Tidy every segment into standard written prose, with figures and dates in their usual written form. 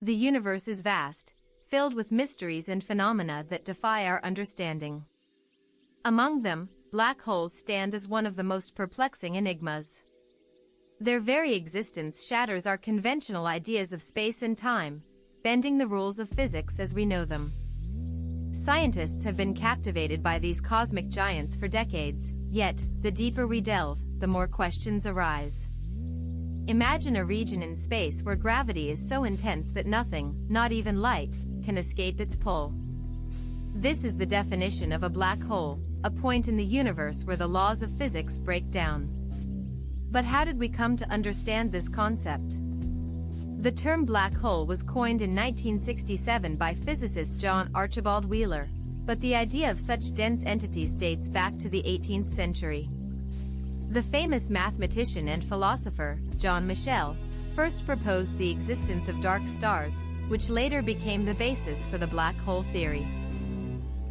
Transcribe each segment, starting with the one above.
The universe is vast, filled with mysteries and phenomena that defy our understanding. Among them, black holes stand as one of the most perplexing enigmas. Their very existence shatters our conventional ideas of space and time, bending the rules of physics as we know them. Scientists have been captivated by these cosmic giants for decades, yet, the deeper we delve, the more questions arise. Imagine a region in space where gravity is so intense that nothing, not even light, can escape its pull. This is the definition of a black hole, a point in the universe where the laws of physics break down. But how did we come to understand this concept? The term black hole was coined in 1967 by physicist John Archibald Wheeler, but the idea of such dense entities dates back to the 18th century. The famous mathematician and philosopher, John Michel, first proposed the existence of dark stars, which later became the basis for the black hole theory.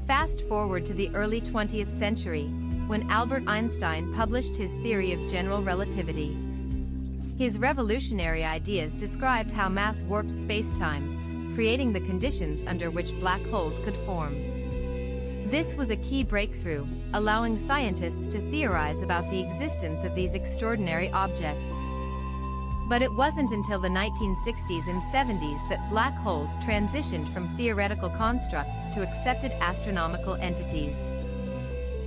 Fast forward to the early 20th century, when Albert Einstein published his theory of general relativity. His revolutionary ideas described how mass warps space-time, creating the conditions under which black holes could form. This was a key breakthrough, allowing scientists to theorize about the existence of these extraordinary objects. But it wasn't until the 1960s and 70s that black holes transitioned from theoretical constructs to accepted astronomical entities.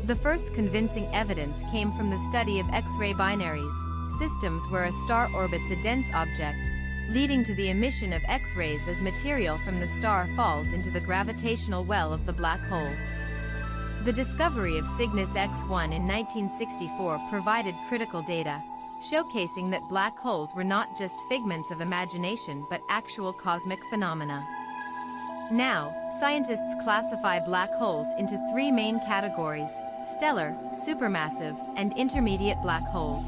The first convincing evidence came from the study of X-ray binaries, systems where a star orbits a dense object, leading to the emission of X-rays as material from the star falls into the gravitational well of the black hole. The discovery of Cygnus X1 in 1964 provided critical data, showcasing that black holes were not just figments of imagination but actual cosmic phenomena. Now, scientists classify black holes into three main categories: stellar, supermassive, and intermediate black holes.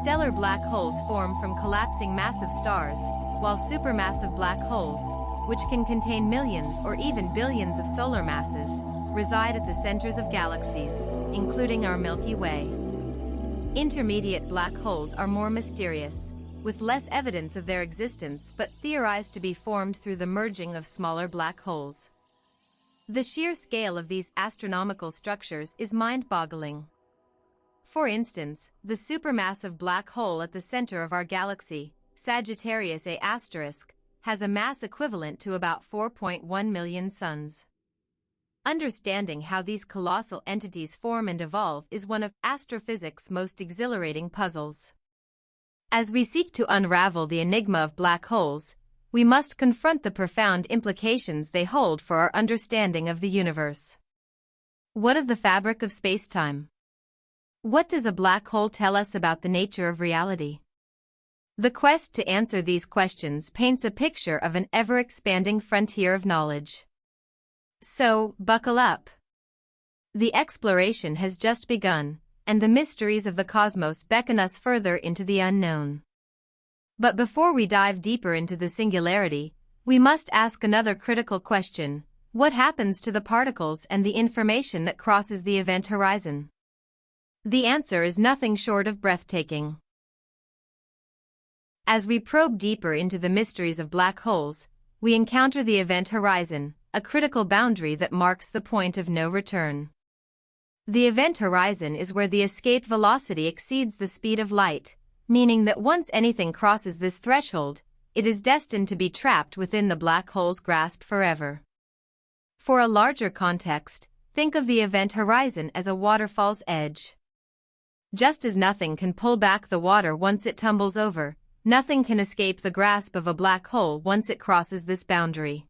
Stellar black holes form from collapsing massive stars, while supermassive black holes, which can contain millions or even billions of solar masses, reside at the centers of galaxies, including our Milky Way. Intermediate black holes are more mysterious, with less evidence of their existence but theorized to be formed through the merging of smaller black holes. The sheer scale of these astronomical structures is mind-boggling. For instance, the supermassive black hole at the center of our galaxy, Sagittarius A*, has a mass equivalent to about 4.1 million suns. Understanding how these colossal entities form and evolve is one of astrophysics' most exhilarating puzzles. As we seek to unravel the enigma of black holes, we must confront the profound implications they hold for our understanding of the universe. What of the fabric of space-time? What does a black hole tell us about the nature of reality? The quest to answer these questions paints a picture of an ever-expanding frontier of knowledge. So, buckle up. The exploration has just begun, and the mysteries of the cosmos beckon us further into the unknown. But before we dive deeper into the singularity, we must ask another critical question: what happens to the particles and the information that crosses the event horizon? The answer is nothing short of breathtaking. As we probe deeper into the mysteries of black holes, we encounter the event horizon, a critical boundary that marks the point of no return. The event horizon is where the escape velocity exceeds the speed of light, meaning that once anything crosses this threshold, it is destined to be trapped within the black hole's grasp forever. For a larger context, think of the event horizon as a waterfall's edge. Just as nothing can pull back the water once it tumbles over, nothing can escape the grasp of a black hole once it crosses this boundary.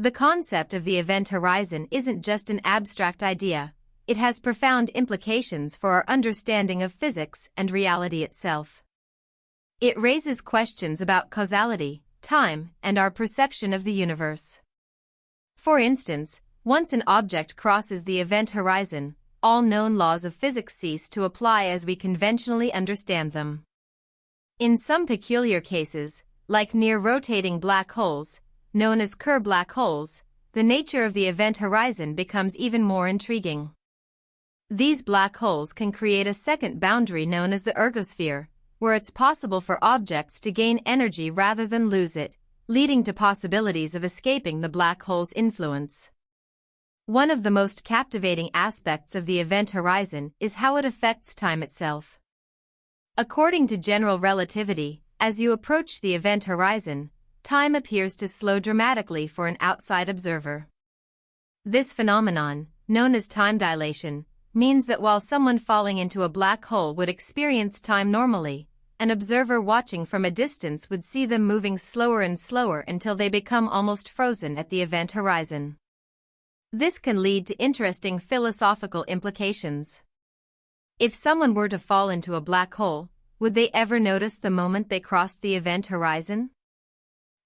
The concept of the event horizon isn't just an abstract idea, it has profound implications for our understanding of physics and reality itself. It raises questions about causality, time, and our perception of the universe. For instance, once an object crosses the event horizon, all known laws of physics cease to apply as we conventionally understand them. In some peculiar cases, like near-rotating black holes, known as Kerr black holes, the nature of the event horizon becomes even more intriguing. These black holes can create a second boundary known as the ergosphere, where it's possible for objects to gain energy rather than lose it, leading to possibilities of escaping the black hole's influence. One of the most captivating aspects of the event horizon is how it affects time itself. According to general relativity, as you approach the event horizon, time appears to slow dramatically for an outside observer. This phenomenon, known as time dilation, means that while someone falling into a black hole would experience time normally, an observer watching from a distance would see them moving slower and slower until they become almost frozen at the event horizon. This can lead to interesting philosophical implications. If someone were to fall into a black hole, would they ever notice the moment they crossed the event horizon?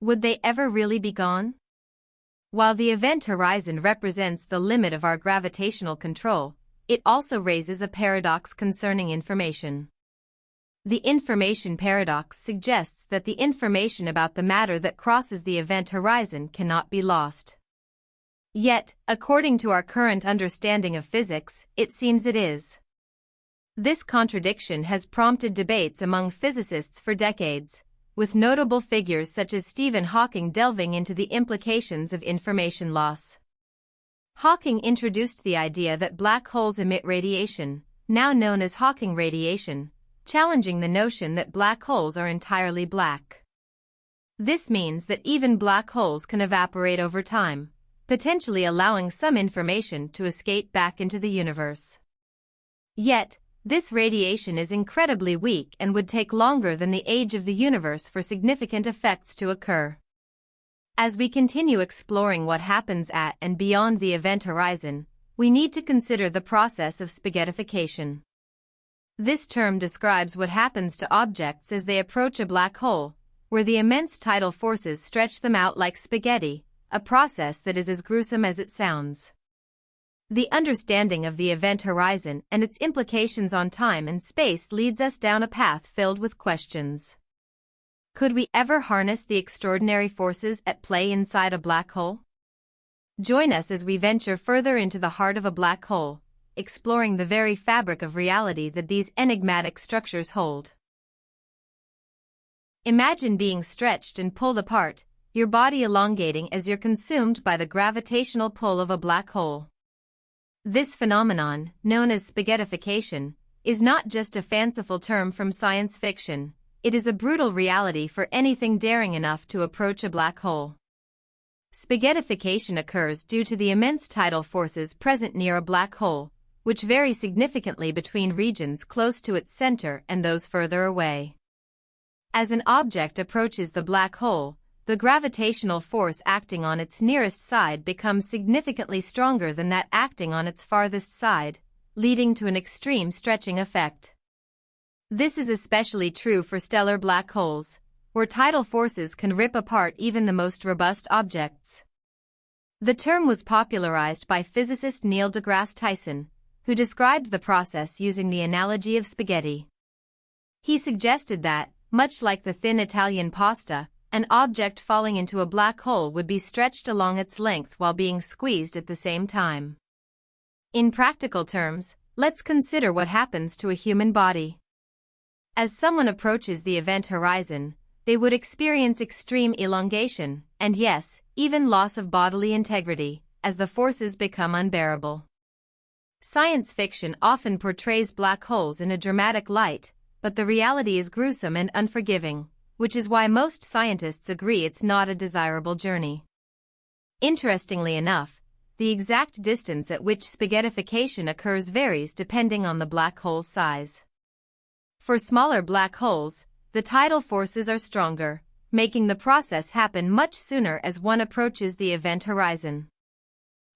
Would they ever really be gone? While the event horizon represents the limit of our gravitational control, it also raises a paradox concerning information. The information paradox suggests that the information about the matter that crosses the event horizon cannot be lost. Yet, according to our current understanding of physics, it seems it is. This contradiction has prompted debates among physicists for decades, with notable figures such as Stephen Hawking delving into the implications of information loss. Hawking introduced the idea that black holes emit radiation, now known as Hawking radiation, challenging the notion that black holes are entirely black. This means that even black holes can evaporate over time, potentially allowing some information to escape back into the universe. Yet, this radiation is incredibly weak and would take longer than the age of the universe for significant effects to occur. As we continue exploring what happens at and beyond the event horizon, we need to consider the process of spaghettification. This term describes what happens to objects as they approach a black hole, where the immense tidal forces stretch them out like spaghetti, a process that is as gruesome as it sounds. The understanding of the event horizon and its implications on time and space leads us down a path filled with questions. Could we ever harness the extraordinary forces at play inside a black hole? Join us as we venture further into the heart of a black hole, exploring the very fabric of reality that these enigmatic structures hold. Imagine being stretched and pulled apart, your body elongating as you're consumed by the gravitational pull of a black hole. This phenomenon, known as spaghettification, is not just a fanciful term from science fiction, it is a brutal reality for anything daring enough to approach a black hole. Spaghettification occurs due to the immense tidal forces present near a black hole, which vary significantly between regions close to its center and those further away. As an object approaches the black hole, the gravitational force acting on its nearest side becomes significantly stronger than that acting on its farthest side, leading to an extreme stretching effect. This is especially true for stellar black holes, where tidal forces can rip apart even the most robust objects. The term was popularized by physicist Neil deGrasse Tyson, who described the process using the analogy of spaghetti. He suggested that, much like the thin Italian pasta, an object falling into a black hole would be stretched along its length while being squeezed at the same time. In practical terms, let's consider what happens to a human body. As someone approaches the event horizon, they would experience extreme elongation, and yes, even loss of bodily integrity, as the forces become unbearable. Science fiction often portrays black holes in a dramatic light, but the reality is gruesome and unforgiving, which is why most scientists agree it's not a desirable journey. Interestingly enough, the exact distance at which spaghettification occurs varies depending on the black hole's size. For smaller black holes, the tidal forces are stronger, making the process happen much sooner as one approaches the event horizon.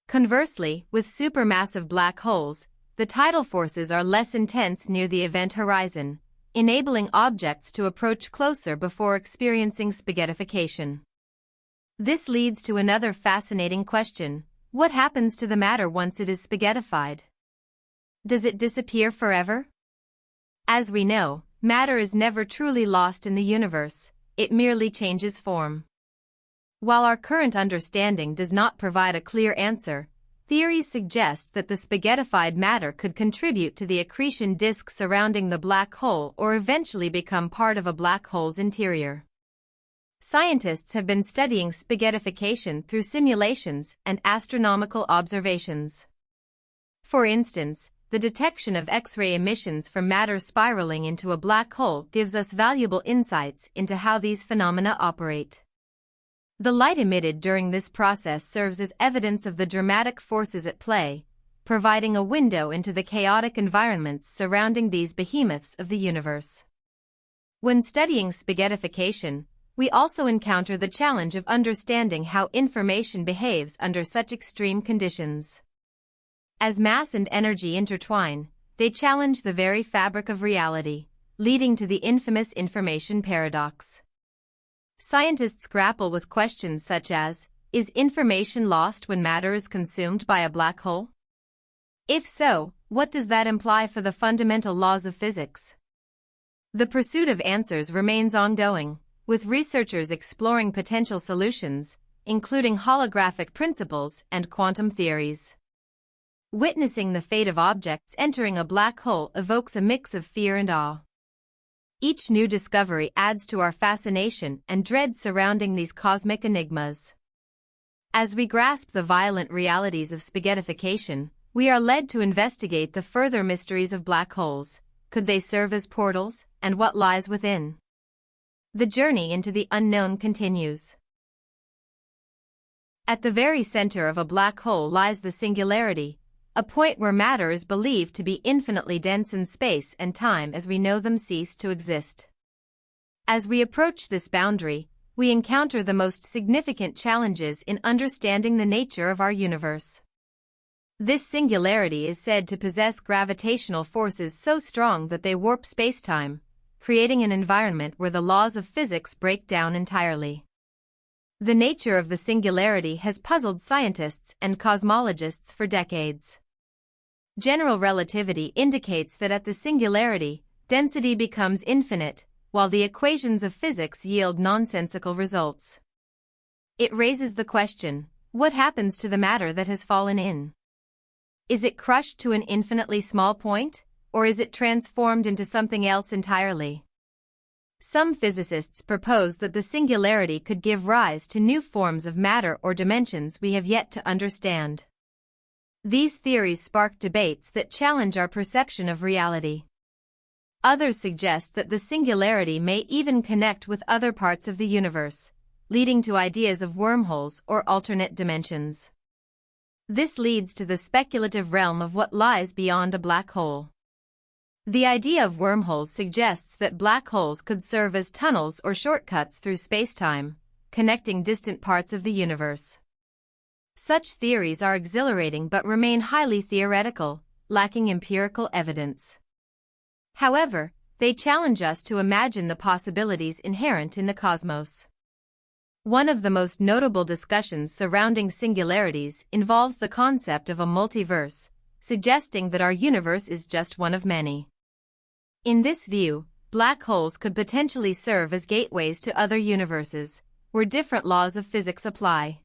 Conversely, with supermassive black holes, the tidal forces are less intense near the event horizon, enabling objects to approach closer before experiencing spaghettification. This leads to another fascinating question: what happens to the matter once it is spaghettified? Does it disappear forever? As we know, matter is never truly lost in the universe, it merely changes form. While our current understanding does not provide a clear answer, theories suggest that the spaghettified matter could contribute to the accretion disk surrounding the black hole or eventually become part of a black hole's interior. Scientists have been studying spaghettification through simulations and astronomical observations. For instance, the detection of X-ray emissions from matter spiraling into a black hole gives us valuable insights into how these phenomena operate. The light emitted during this process serves as evidence of the dramatic forces at play, providing a window into the chaotic environments surrounding these behemoths of the universe. When studying spaghettification, we also encounter the challenge of understanding how information behaves under such extreme conditions. As mass and energy intertwine, they challenge the very fabric of reality, leading to the infamous information paradox. Scientists grapple with questions such as, is information lost when matter is consumed by a black hole? If so, what does that imply for the fundamental laws of physics? The pursuit of answers remains ongoing, with researchers exploring potential solutions, including holographic principles and quantum theories. Witnessing the fate of objects entering a black hole evokes a mix of fear and awe. Each new discovery adds to our fascination and dread surrounding these cosmic enigmas. As we grasp the violent realities of spaghettification, we are led to investigate the further mysteries of black holes. Could they serve as portals, and what lies within? The journey into the unknown continues. At the very center of a black hole lies the singularity, a point where matter is believed to be infinitely dense and space and time as we know them cease to exist. As we approach this boundary, we encounter the most significant challenges in understanding the nature of our universe. This singularity is said to possess gravitational forces so strong that they warp spacetime, creating an environment where the laws of physics break down entirely. The nature of the singularity has puzzled scientists and cosmologists for decades. General relativity indicates that at the singularity, density becomes infinite, while the equations of physics yield nonsensical results. It raises the question, what happens to the matter that has fallen in? Is it crushed to an infinitely small point, or is it transformed into something else entirely? Some physicists propose that the singularity could give rise to new forms of matter or dimensions we have yet to understand. These theories spark debates that challenge our perception of reality. Others suggest that the singularity may even connect with other parts of the universe, leading to ideas of wormholes or alternate dimensions. This leads to the speculative realm of what lies beyond a black hole. The idea of wormholes suggests that black holes could serve as tunnels or shortcuts through spacetime, connecting distant parts of the universe. Such theories are exhilarating but remain highly theoretical, lacking empirical evidence. However, they challenge us to imagine the possibilities inherent in the cosmos. One of the most notable discussions surrounding singularities involves the concept of a multiverse, suggesting that our universe is just one of many. In this view, black holes could potentially serve as gateways to other universes, where different laws of physics apply.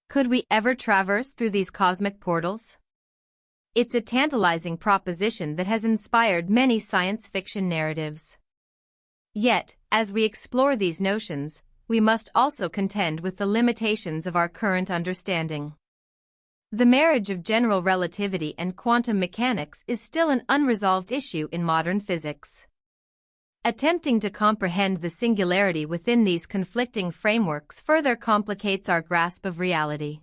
Could we ever traverse through these cosmic portals? It's a tantalizing proposition that has inspired many science fiction narratives. Yet, as we explore these notions, we must also contend with the limitations of our current understanding. The marriage of general relativity and quantum mechanics is still an unresolved issue in modern physics. Attempting to comprehend the singularity within these conflicting frameworks further complicates our grasp of reality.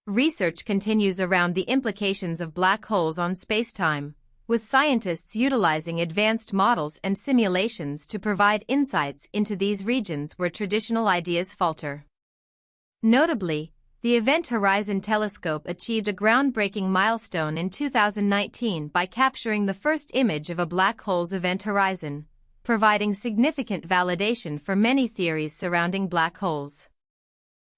Research continues around the implications of black holes on spacetime, with scientists utilizing advanced models and simulations to provide insights into these regions where traditional ideas falter. Notably, the Event Horizon Telescope achieved a groundbreaking milestone in 2019 by capturing the first image of a black hole's event horizon, providing significant validation for many theories surrounding black holes.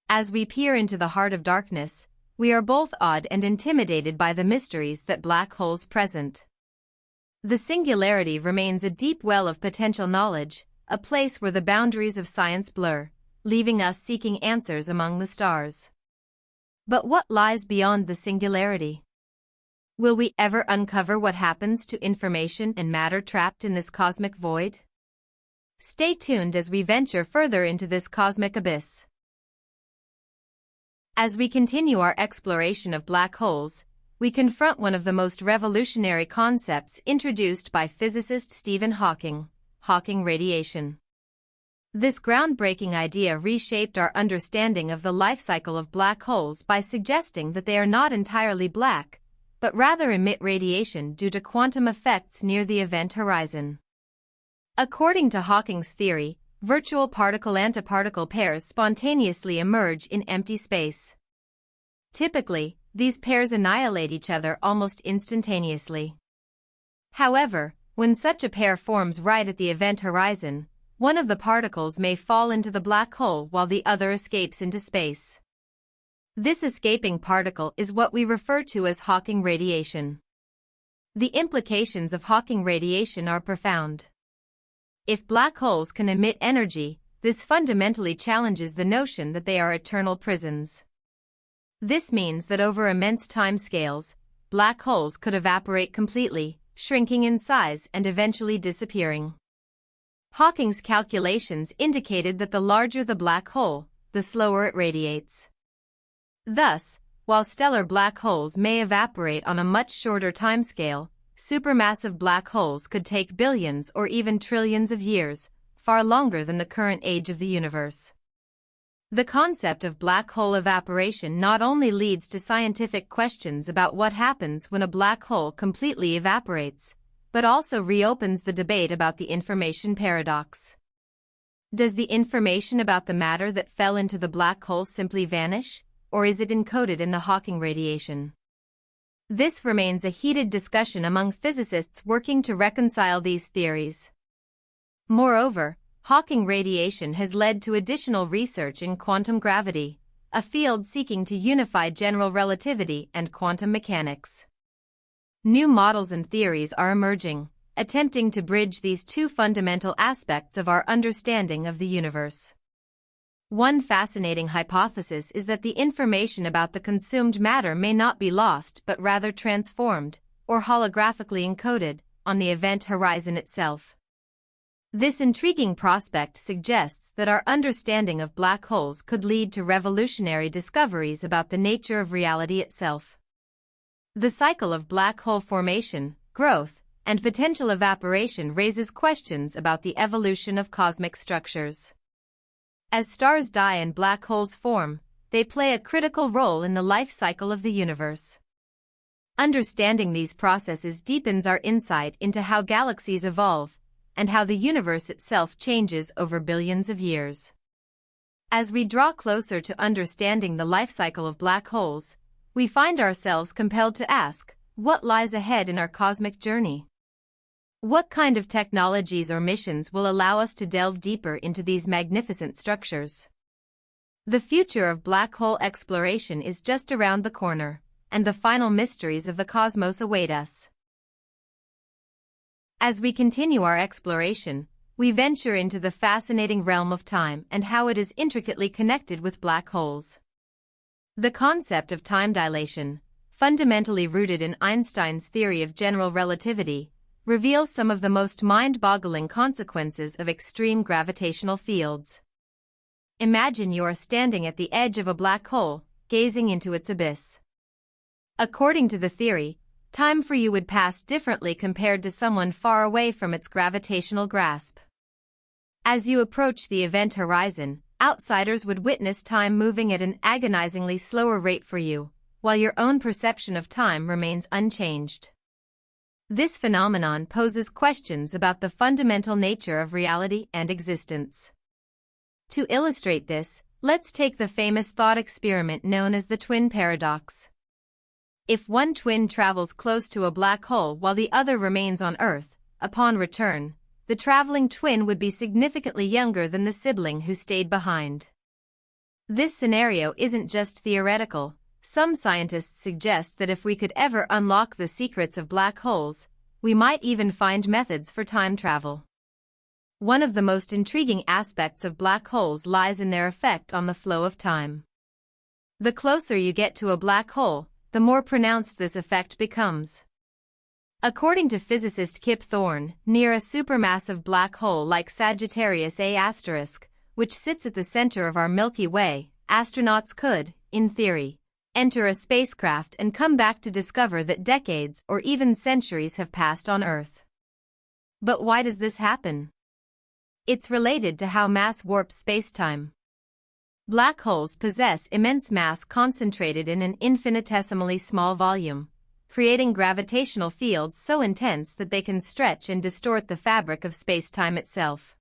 As we peer into the heart of darkness, we are both awed and intimidated by the mysteries that black holes present. The singularity remains a deep well of potential knowledge, a place where the boundaries of science blur, leaving us seeking answers among the stars. But what lies beyond the singularity? Will we ever uncover what happens to information and matter trapped in this cosmic void? Stay tuned as we venture further into this cosmic abyss. As we continue our exploration of black holes, we confront one of the most revolutionary concepts introduced by physicist Stephen Hawking, Hawking radiation. This groundbreaking idea reshaped our understanding of the life cycle of black holes by suggesting that they are not entirely black, but rather emit radiation due to quantum effects near the event horizon. According to Hawking's theory, virtual particle-antiparticle pairs spontaneously emerge in empty space. Typically, these pairs annihilate each other almost instantaneously. However, when such a pair forms right at the event horizon, one of the particles may fall into the black hole while the other escapes into space. This escaping particle is what we refer to as Hawking radiation. The implications of Hawking radiation are profound. If black holes can emit energy, this fundamentally challenges the notion that they are eternal prisons. This means that over immense timescales, black holes could evaporate completely, shrinking in size and eventually disappearing. Hawking's calculations indicated that the larger the black hole, the slower it radiates. Thus, while stellar black holes may evaporate on a much shorter timescale, supermassive black holes could take billions or even trillions of years, far longer than the current age of the universe. The concept of black hole evaporation not only leads to scientific questions about what happens when a black hole completely evaporates, but also reopens the debate about the information paradox. Does the information about the matter that fell into the black hole simply vanish, or is it encoded in the Hawking radiation? This remains a heated discussion among physicists working to reconcile these theories. Moreover, Hawking radiation has led to additional research in quantum gravity, a field seeking to unify general relativity and quantum mechanics. New models and theories are emerging, attempting to bridge these two fundamental aspects of our understanding of the universe. One fascinating hypothesis is that the information about the consumed matter may not be lost but rather transformed, or holographically encoded, on the event horizon itself. This intriguing prospect suggests that our understanding of black holes could lead to revolutionary discoveries about the nature of reality itself. The cycle of black hole formation, growth, and potential evaporation raises questions about the evolution of cosmic structures. As stars die and black holes form, they play a critical role in the life cycle of the universe. Understanding these processes deepens our insight into how galaxies evolve and how the universe itself changes over billions of years. As we draw closer to understanding the life cycle of black holes, we find ourselves compelled to ask, what lies ahead in our cosmic journey? What kind of technologies or missions will allow us to delve deeper into these magnificent structures? The future of black hole exploration is just around the corner, and the final mysteries of the cosmos await us. As we continue our exploration, we venture into the fascinating realm of time and how it is intricately connected with black holes. The concept of time dilation, fundamentally rooted in Einstein's theory of general relativity, reveals some of the most mind-boggling consequences of extreme gravitational fields. Imagine you are standing at the edge of a black hole, gazing into its abyss. According to the theory, time for you would pass differently compared to someone far away from its gravitational grasp. As you approach the event horizon, outsiders would witness time moving at an agonizingly slower rate for you, while your own perception of time remains unchanged. This phenomenon poses questions about the fundamental nature of reality and existence. To illustrate this, let's take the famous thought experiment known as the twin paradox. If one twin travels close to a black hole while the other remains on Earth, upon return, the traveling twin would be significantly younger than the sibling who stayed behind. This scenario isn't just theoretical. Some scientists suggest that if we could ever unlock the secrets of black holes, we might even find methods for time travel. One of the most intriguing aspects of black holes lies in their effect on the flow of time. The closer you get to a black hole, the more pronounced this effect becomes. According to physicist Kip Thorne, near a supermassive black hole like Sagittarius A*, which sits at the center of our Milky Way, astronauts could, in theory, enter a spacecraft and come back to discover that decades or even centuries have passed on Earth. But why does this happen? It's related to how mass warps spacetime. Black holes possess immense mass concentrated in an infinitesimally small volume, creating gravitational fields so intense that they can stretch and distort the fabric of spacetime itself.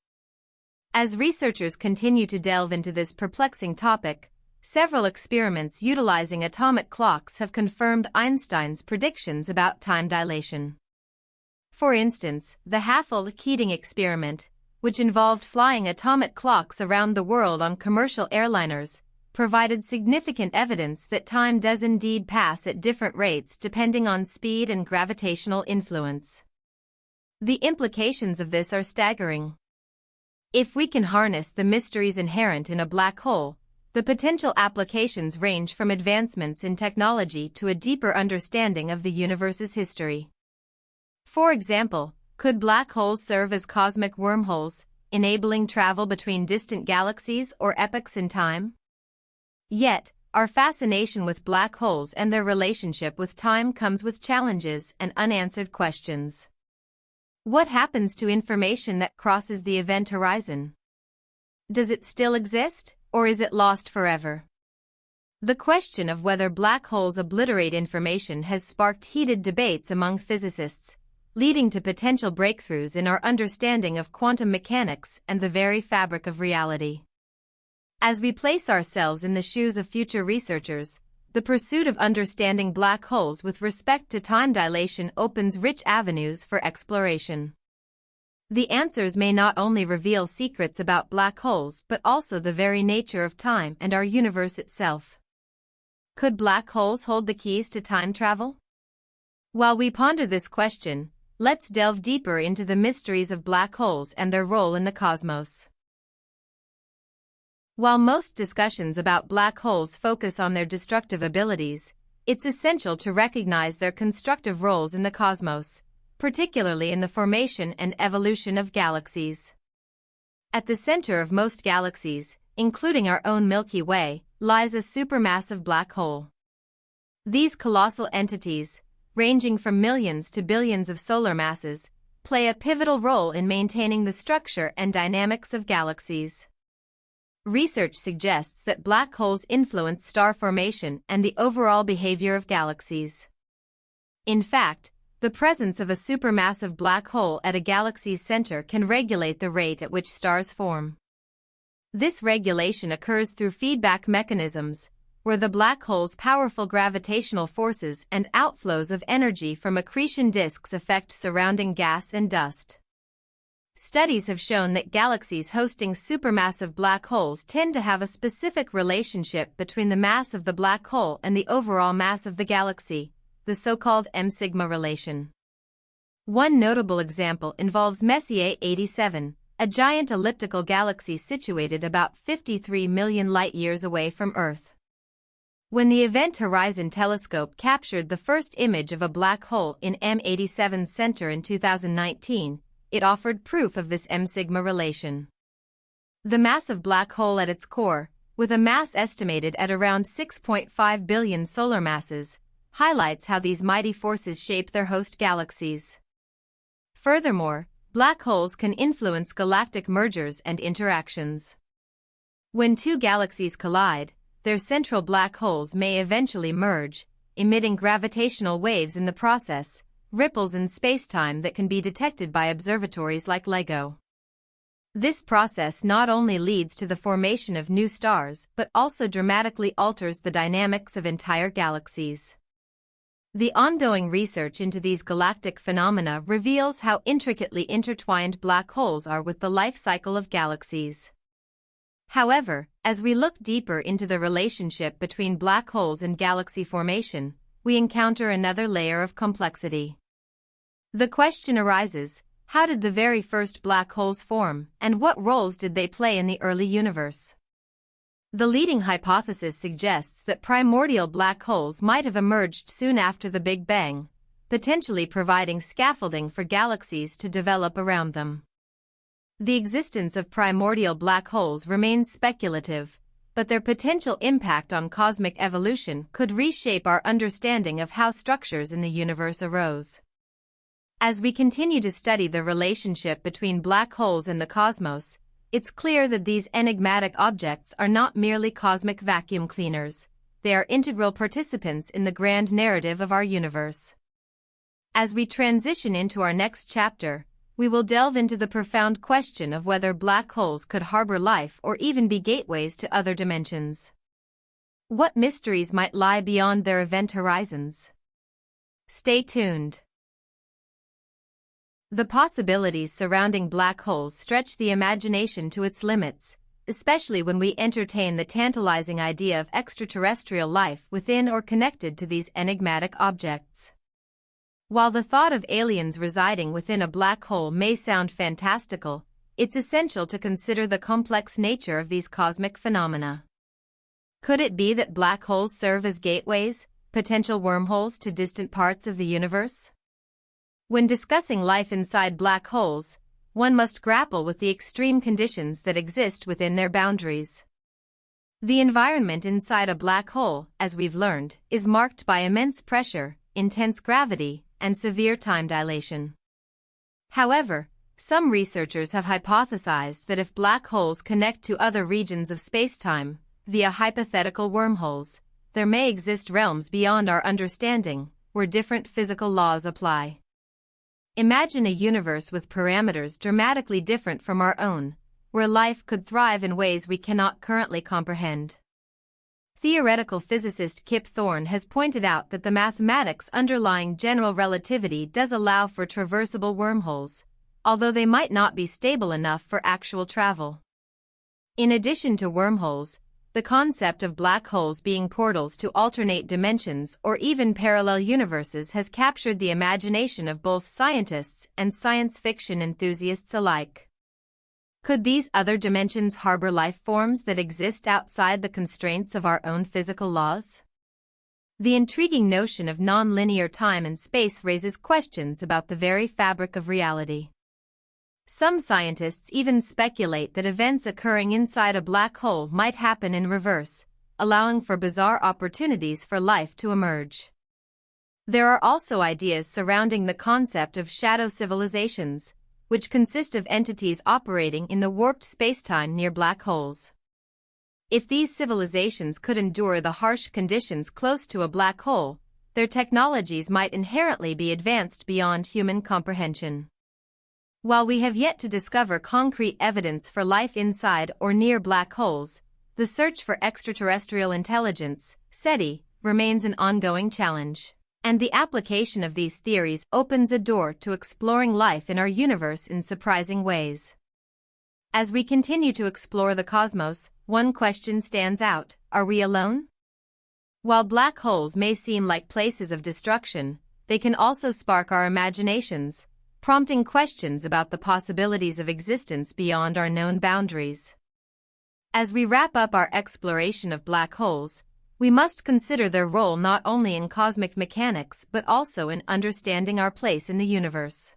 As researchers continue to delve into this perplexing topic, several experiments utilizing atomic clocks have confirmed Einstein's predictions about time dilation. For instance, the Haffel-Keating experiment, which involved flying atomic clocks around the world on commercial airliners, provided significant evidence that time does indeed pass at different rates depending on speed and gravitational influence. The implications of this are staggering. If we can harness the mysteries inherent in a black hole, the potential applications range from advancements in technology to a deeper understanding of the universe's history. For example, could black holes serve as cosmic wormholes, enabling travel between distant galaxies or epochs in time? Yet, our fascination with black holes and their relationship with time comes with challenges and unanswered questions. What happens to information that crosses the event horizon? Does it still exist, or is it lost forever? The question of whether black holes obliterate information has sparked heated debates among physicists, leading to potential breakthroughs in our understanding of quantum mechanics and the very fabric of reality. As we place ourselves in the shoes of future researchers, the pursuit of understanding black holes with respect to time dilation opens rich avenues for exploration. The answers may not only reveal secrets about black holes but also the very nature of time and our universe itself. Could black holes hold the keys to time travel? While we ponder this question, let's delve deeper into the mysteries of black holes and their role in the cosmos. While most discussions about black holes focus on their destructive abilities, it's essential to recognize their constructive roles in the cosmos, particularly in the formation and evolution of galaxies. At the center of most galaxies, including our own Milky Way, lies a supermassive black hole. These colossal entities, ranging from millions to billions of solar masses, play a pivotal role in maintaining the structure and dynamics of galaxies. Research suggests that black holes influence star formation and the overall behavior of galaxies. In fact, the presence of a supermassive black hole at a galaxy's center can regulate the rate at which stars form. This regulation occurs through feedback mechanisms, where the black hole's powerful gravitational forces and outflows of energy from accretion disks affect surrounding gas and dust. Studies have shown that galaxies hosting supermassive black holes tend to have a specific relationship between the mass of the black hole and the overall mass of the galaxy, the so-called M-sigma relation. One notable example involves Messier 87, a giant elliptical galaxy situated about 53 million light-years away from Earth. When the Event Horizon Telescope captured the first image of a black hole in M87's center in 2019, it offered proof of this M-sigma relation. The massive black hole at its core, with a mass estimated at around 6.5 billion solar masses, highlights how these mighty forces shape their host galaxies. Furthermore, black holes can influence galactic mergers and interactions. When two galaxies collide, their central black holes may eventually merge, emitting gravitational waves in the process, ripples in spacetime that can be detected by observatories like LIGO. This process not only leads to the formation of new stars but also dramatically alters the dynamics of entire galaxies. The ongoing research into these galactic phenomena reveals how intricately intertwined black holes are with the life cycle of galaxies. However, as we look deeper into the relationship between black holes and galaxy formation, we encounter another layer of complexity. The question arises, how did the very first black holes form, and what roles did they play in the early universe? The leading hypothesis suggests that primordial black holes might have emerged soon after the Big Bang, potentially providing scaffolding for galaxies to develop around them. The existence of primordial black holes remains speculative, but their potential impact on cosmic evolution could reshape our understanding of how structures in the universe arose. As we continue to study the relationship between black holes and the cosmos, it's clear that these enigmatic objects are not merely cosmic vacuum cleaners, they are integral participants in the grand narrative of our universe. As we transition into our next chapter, we will delve into the profound question of whether black holes could harbor life or even be gateways to other dimensions. What mysteries might lie beyond their event horizons? Stay tuned. The possibilities surrounding black holes stretch the imagination to its limits, especially when we entertain the tantalizing idea of extraterrestrial life within or connected to these enigmatic objects. While the thought of aliens residing within a black hole may sound fantastical, it's essential to consider the complex nature of these cosmic phenomena. Could it be that black holes serve as gateways, potential wormholes to distant parts of the universe? When discussing life inside black holes, one must grapple with the extreme conditions that exist within their boundaries. The environment inside a black hole, as we've learned, is marked by immense pressure, intense gravity, and severe time dilation. However, some researchers have hypothesized that if black holes connect to other regions of spacetime, via hypothetical wormholes, there may exist realms beyond our understanding, where different physical laws apply. Imagine a universe with parameters dramatically different from our own, where life could thrive in ways we cannot currently comprehend. Theoretical physicist Kip Thorne has pointed out that the mathematics underlying general relativity does allow for traversable wormholes, although they might not be stable enough for actual travel. In addition to wormholes, the concept of black holes being portals to alternate dimensions or even parallel universes has captured the imagination of both scientists and science fiction enthusiasts alike. Could these other dimensions harbor life forms that exist outside the constraints of our own physical laws? The intriguing notion of non-linear time and space raises questions about the very fabric of reality. Some scientists even speculate that events occurring inside a black hole might happen in reverse, allowing for bizarre opportunities for life to emerge. There are also ideas surrounding the concept of shadow civilizations, which consist of entities operating in the warped spacetime near black holes. If these civilizations could endure the harsh conditions close to a black hole, their technologies might inherently be advanced beyond human comprehension. While we have yet to discover concrete evidence for life inside or near black holes, the search for extraterrestrial intelligence, SETI, remains an ongoing challenge. And the application of these theories opens a door to exploring life in our universe in surprising ways. As we continue to explore the cosmos, one question stands out: are we alone? While black holes may seem like places of destruction, they can also spark our imaginations, prompting questions about the possibilities of existence beyond our known boundaries. As we wrap up our exploration of black holes, we must consider their role not only in cosmic mechanics but also in understanding our place in the universe.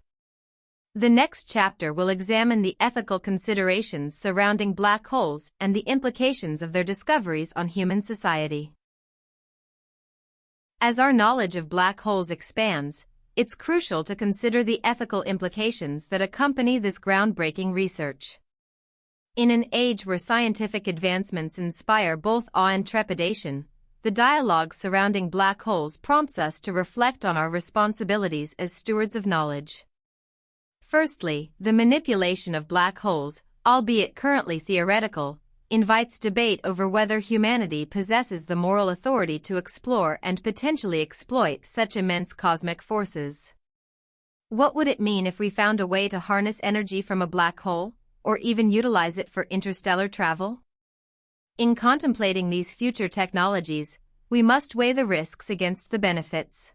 The next chapter will examine the ethical considerations surrounding black holes and the implications of their discoveries on human society. As our knowledge of black holes expands, it's crucial to consider the ethical implications that accompany this groundbreaking research. In an age where scientific advancements inspire both awe and trepidation, the dialogue surrounding black holes prompts us to reflect on our responsibilities as stewards of knowledge. Firstly, the manipulation of black holes, albeit currently theoretical, invites debate over whether humanity possesses the moral authority to explore and potentially exploit such immense cosmic forces. What would it mean if we found a way to harness energy from a black hole, or even utilize it for interstellar travel? In contemplating these future technologies, we must weigh the risks against the benefits.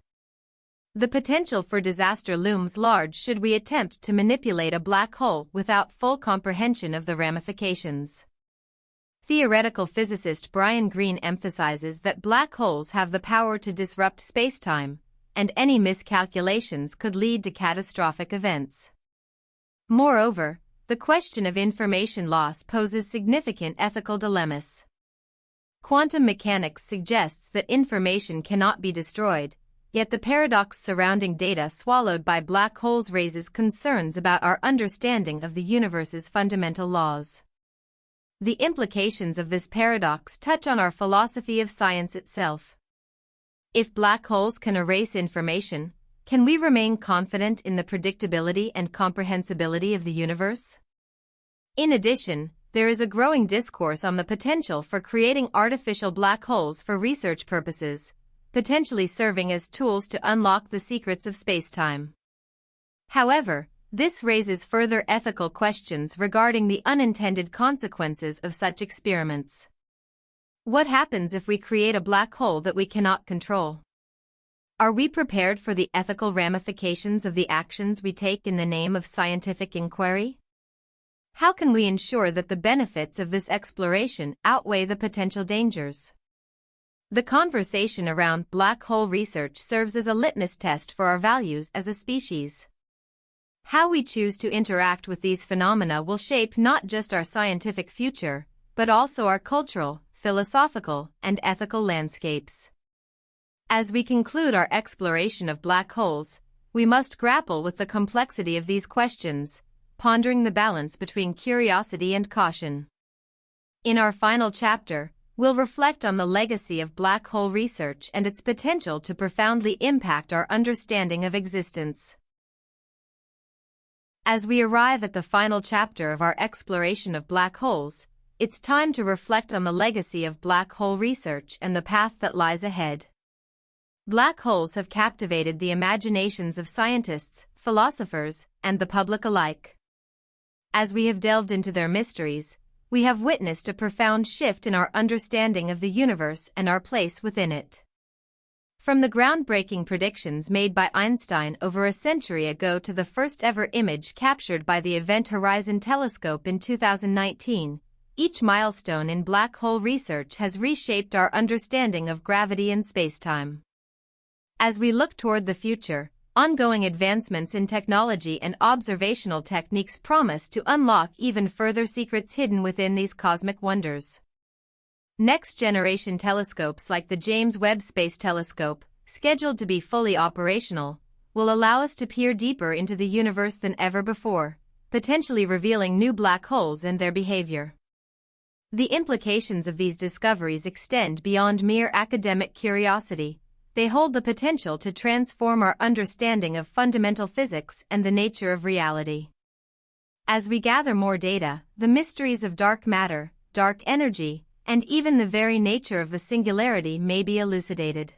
The potential for disaster looms large should we attempt to manipulate a black hole without full comprehension of the ramifications. Theoretical physicist Brian Greene emphasizes that black holes have the power to disrupt spacetime, and any miscalculations could lead to catastrophic events. Moreover, the question of information loss poses significant ethical dilemmas. Quantum mechanics suggests that information cannot be destroyed, yet the paradox surrounding data swallowed by black holes raises concerns about our understanding of the universe's fundamental laws. The implications of this paradox touch on our philosophy of science itself. If black holes can erase information, can we remain confident in the predictability and comprehensibility of the universe? In addition, there is a growing discourse on the potential for creating artificial black holes for research purposes, potentially serving as tools to unlock the secrets of spacetime. However, this raises further ethical questions regarding the unintended consequences of such experiments. What happens if we create a black hole that we cannot control? Are we prepared for the ethical ramifications of the actions we take in the name of scientific inquiry? How can we ensure that the benefits of this exploration outweigh the potential dangers? The conversation around black hole research serves as a litmus test for our values as a species. How we choose to interact with these phenomena will shape not just our scientific future, but also our cultural, philosophical, and ethical landscapes. As we conclude our exploration of black holes, we must grapple with the complexity of these questions, pondering the balance between curiosity and caution. In our final chapter, we'll reflect on the legacy of black hole research and its potential to profoundly impact our understanding of existence. As we arrive at the final chapter of our exploration of black holes, it's time to reflect on the legacy of black hole research and the path that lies ahead. Black holes have captivated the imaginations of scientists, philosophers, and the public alike. As we have delved into their mysteries, we have witnessed a profound shift in our understanding of the universe and our place within it. From the groundbreaking predictions made by Einstein over a century ago to the first-ever image captured by the Event Horizon Telescope in 2019, each milestone in black hole research has reshaped our understanding of gravity and spacetime. As we look toward the future, ongoing advancements in technology and observational techniques promise to unlock even further secrets hidden within these cosmic wonders. Next-generation telescopes like the James Webb Space Telescope, scheduled to be fully operational, will allow us to peer deeper into the universe than ever before, potentially revealing new black holes and their behavior. The implications of these discoveries extend beyond mere academic curiosity. They hold the potential to transform our understanding of fundamental physics and the nature of reality. As we gather more data, the mysteries of dark matter, dark energy, and even the very nature of the singularity may be elucidated.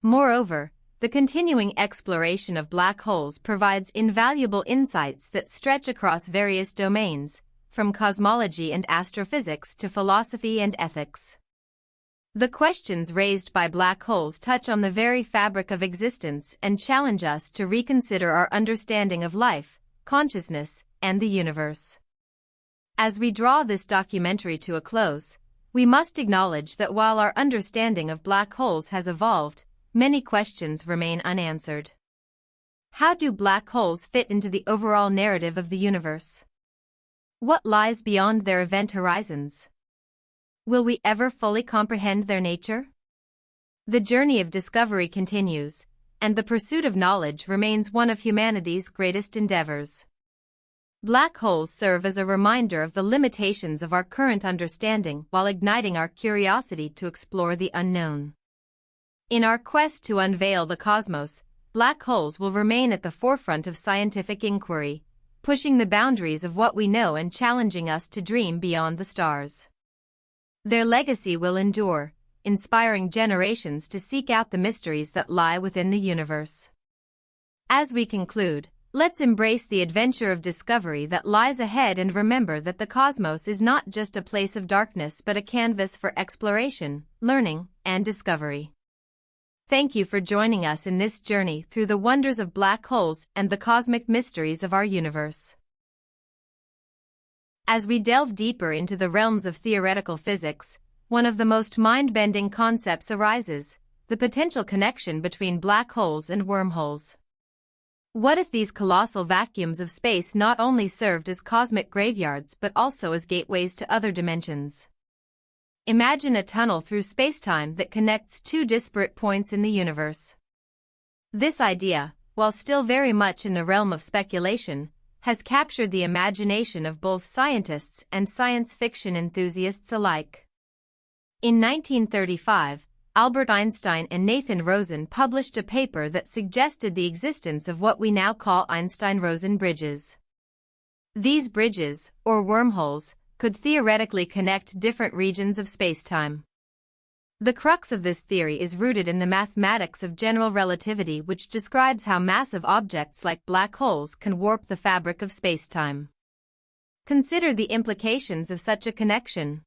Moreover, the continuing exploration of black holes provides invaluable insights that stretch across various domains, from cosmology and astrophysics to philosophy and ethics. The questions raised by black holes touch on the very fabric of existence and challenge us to reconsider our understanding of life, consciousness, and the universe. As we draw this documentary to a close, we must acknowledge that while our understanding of black holes has evolved, many questions remain unanswered. How do black holes fit into the overall narrative of the universe? What lies beyond their event horizons? Will we ever fully comprehend their nature? The journey of discovery continues, and the pursuit of knowledge remains one of humanity's greatest endeavors. Black holes serve as a reminder of the limitations of our current understanding while igniting our curiosity to explore the unknown. In our quest to unveil the cosmos, black holes will remain at the forefront of scientific inquiry, pushing the boundaries of what we know and challenging us to dream beyond the stars. Their legacy will endure, inspiring generations to seek out the mysteries that lie within the universe. As we conclude, let's embrace the adventure of discovery that lies ahead and remember that the cosmos is not just a place of darkness but a canvas for exploration, learning, and discovery. Thank you for joining us in this journey through the wonders of black holes and the cosmic mysteries of our universe. As we delve deeper into the realms of theoretical physics, one of the most mind-bending concepts arises: the potential connection between black holes and wormholes. What if these colossal vacuums of space not only served as cosmic graveyards but also as gateways to other dimensions? Imagine a tunnel through spacetime that connects two disparate points in the universe. This idea, while still very much in the realm of speculation, has captured the imagination of both scientists and science fiction enthusiasts alike. In 1935, Albert Einstein and Nathan Rosen published a paper that suggested the existence of what we now call Einstein-Rosen bridges. These bridges, or wormholes, could theoretically connect different regions of spacetime. The crux of this theory is rooted in the mathematics of general relativity, which describes how massive objects like black holes can warp the fabric of spacetime. Consider the implications of such a connection.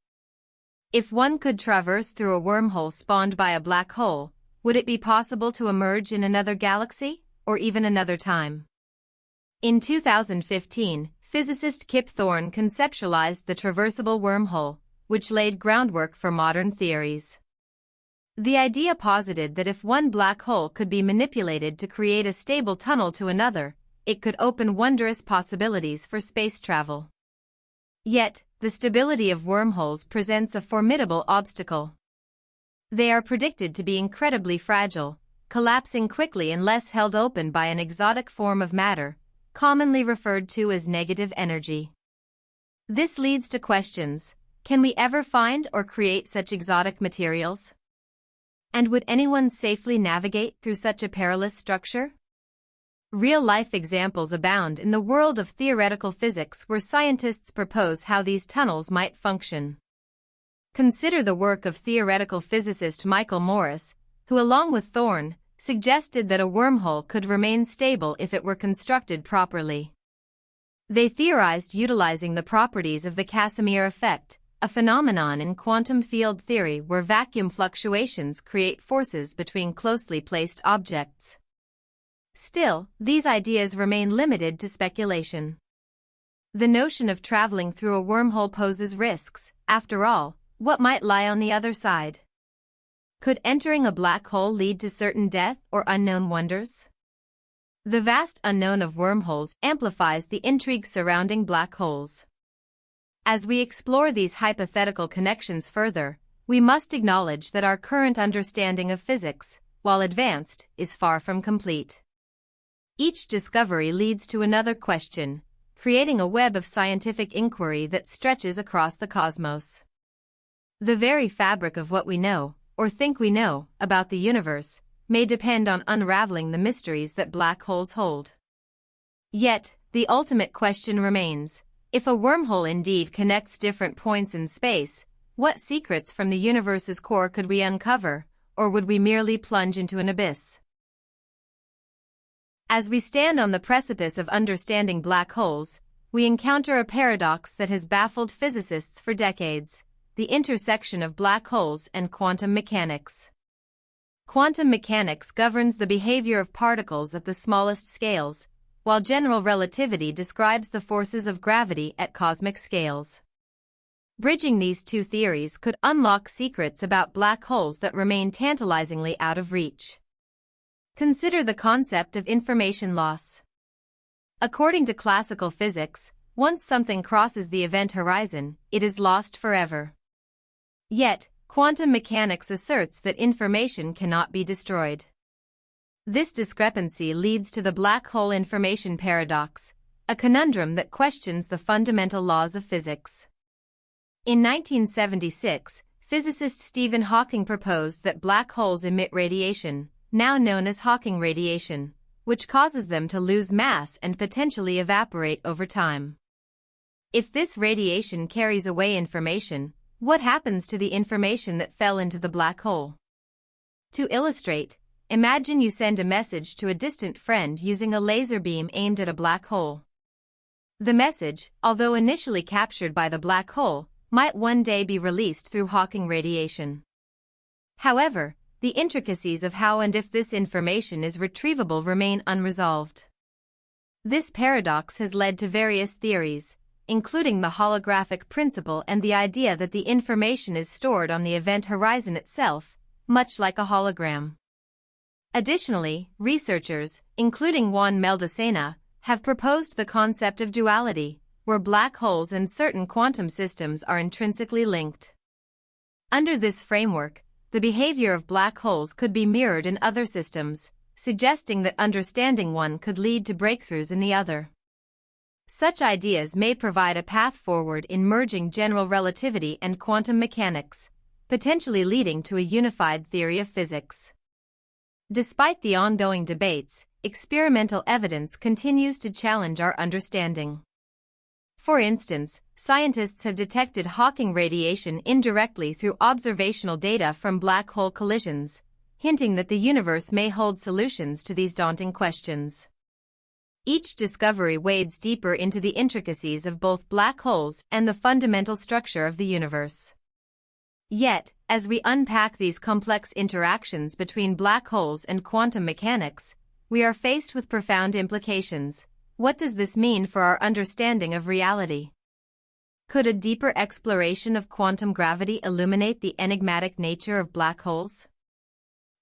If one could traverse through a wormhole spawned by a black hole, would it be possible to emerge in another galaxy, or even another time? In 2015, physicist Kip Thorne conceptualized the traversable wormhole, which laid groundwork for modern theories. The idea posited that if one black hole could be manipulated to create a stable tunnel to another, it could open wondrous possibilities for space travel. Yet, the stability of wormholes presents a formidable obstacle. They are predicted to be incredibly fragile, collapsing quickly unless held open by an exotic form of matter, commonly referred to as negative energy. This leads to questions: can we ever find or create such exotic materials? And would anyone safely navigate through such a perilous structure? Real-life examples abound in the world of theoretical physics where scientists propose how these tunnels might function. Consider the work of theoretical physicist Michael Morris, who along with Thorne, suggested that a wormhole could remain stable if it were constructed properly. They theorized utilizing the properties of the Casimir effect, a phenomenon in quantum field theory where vacuum fluctuations create forces between closely placed objects. Still, these ideas remain limited to speculation. The notion of traveling through a wormhole poses risks. After all, what might lie on the other side? Could entering a black hole lead to certain death or unknown wonders? The vast unknown of wormholes amplifies the intrigue surrounding black holes. As we explore these hypothetical connections further, we must acknowledge that our current understanding of physics, while advanced, is far from complete. Each discovery leads to another question, creating a web of scientific inquiry that stretches across the cosmos. The very fabric of what we know, or think we know, about the universe, may depend on unraveling the mysteries that black holes hold. Yet, the ultimate question remains: if a wormhole indeed connects different points in space, what secrets from the universe's core could we uncover, or would we merely plunge into an abyss? As we stand on the precipice of understanding black holes, we encounter a paradox that has baffled physicists for decades: the intersection of black holes and quantum mechanics. Quantum mechanics governs the behavior of particles at the smallest scales, while general relativity describes the forces of gravity at cosmic scales. Bridging these two theories could unlock secrets about black holes that remain tantalizingly out of reach. Consider the concept of information loss. According to classical physics, once something crosses the event horizon, it is lost forever. Yet, quantum mechanics asserts that information cannot be destroyed. This discrepancy leads to the black hole information paradox, a conundrum that questions the fundamental laws of physics. In 1976, physicist Stephen Hawking proposed that black holes emit radiation, now known as Hawking radiation, which causes them to lose mass and potentially evaporate over time. If this radiation carries away information, what happens to the information that fell into the black hole? To illustrate, imagine you send a message to a distant friend using a laser beam aimed at a black hole. The message, although initially captured by the black hole, might one day be released through Hawking radiation. However, the intricacies of how and if this information is retrievable remain unresolved. This paradox has led to various theories, including the holographic principle and the idea that the information is stored on the event horizon itself, much like a hologram. Additionally, researchers, including Juan Meldacena, have proposed the concept of duality, where black holes and certain quantum systems are intrinsically linked. Under this framework, the behavior of black holes could be mirrored in other systems, suggesting that understanding one could lead to breakthroughs in the other. Such ideas may provide a path forward in merging general relativity and quantum mechanics, potentially leading to a unified theory of physics. Despite the ongoing debates, experimental evidence continues to challenge our understanding. For instance, scientists have detected Hawking radiation indirectly through observational data from black hole collisions, hinting that the universe may hold solutions to these daunting questions. Each discovery wades deeper into the intricacies of both black holes and the fundamental structure of the universe. Yet, as we unpack these complex interactions between black holes and quantum mechanics, we are faced with profound implications. What does this mean for our understanding of reality? Could a deeper exploration of quantum gravity illuminate the enigmatic nature of black holes?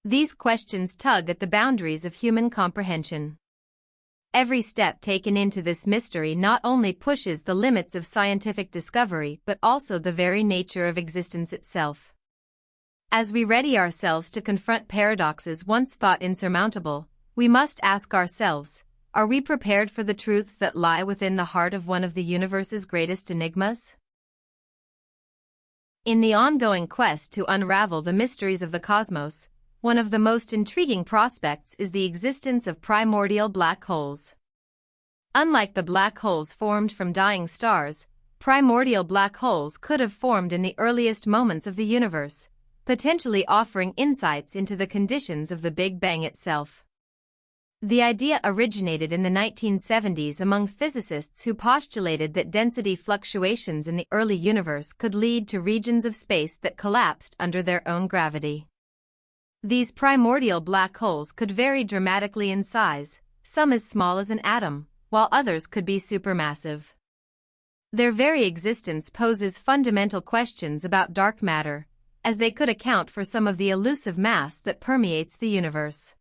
These questions tug at the boundaries of human comprehension. Every step taken into this mystery not only pushes the limits of scientific discovery but also the very nature of existence itself. As we ready ourselves to confront paradoxes once thought insurmountable, we must ask ourselves, are we prepared for the truths that lie within the heart of one of the universe's greatest enigmas? In the ongoing quest to unravel the mysteries of the cosmos, one of the most intriguing prospects is the existence of primordial black holes. Unlike the black holes formed from dying stars, primordial black holes could have formed in the earliest moments of the universe, potentially offering insights into the conditions of the Big Bang itself. The idea originated in the 1970s among physicists who postulated that density fluctuations in the early universe could lead to regions of space that collapsed under their own gravity. These primordial black holes could vary dramatically in size, some as small as an atom, while others could be supermassive. Their very existence poses fundamental questions about dark matter, as they could account for some of the elusive mass that permeates the universe.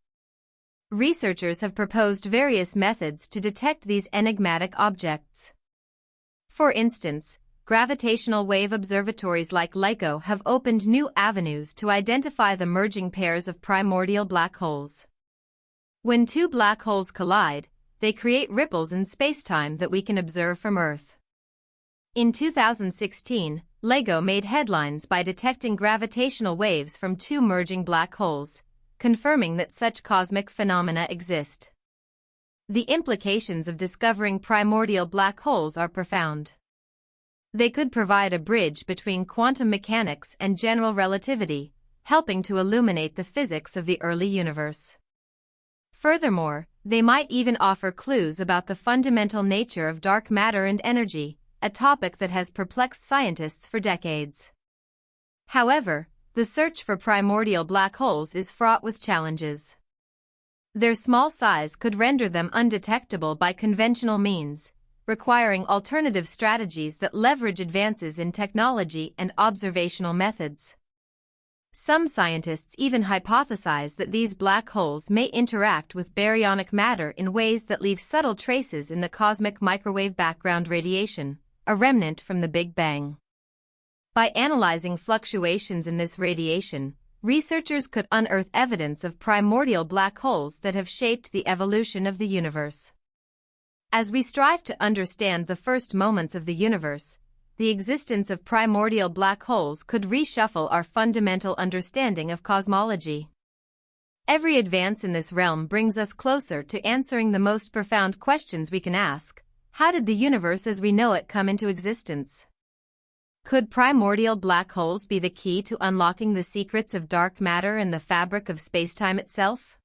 Researchers have proposed various methods to detect these enigmatic objects. For instance, gravitational wave observatories like LIGO have opened new avenues to identify the merging pairs of primordial black holes. When two black holes collide, they create ripples in spacetime that we can observe from Earth. In 2016, LIGO made headlines by detecting gravitational waves from two merging black holes, confirming that such cosmic phenomena exist. The implications of discovering primordial black holes are profound. They could provide a bridge between quantum mechanics and general relativity, helping to illuminate the physics of the early universe. Furthermore, they might even offer clues about the fundamental nature of dark matter and energy, a topic that has perplexed scientists for decades. However, the search for primordial black holes is fraught with challenges. Their small size could render them undetectable by conventional means, requiring alternative strategies that leverage advances in technology and observational methods. Some scientists even hypothesize that these black holes may interact with baryonic matter in ways that leave subtle traces in the cosmic microwave background radiation, a remnant from the Big Bang. By analyzing fluctuations in this radiation, researchers could unearth evidence of primordial black holes that have shaped the evolution of the universe. As we strive to understand the first moments of the universe, the existence of primordial black holes could reshuffle our fundamental understanding of cosmology. Every advance in this realm brings us closer to answering the most profound questions we can ask. How did the universe as we know it come into existence? Could primordial black holes be the key to unlocking the secrets of dark matter and the fabric of spacetime itself?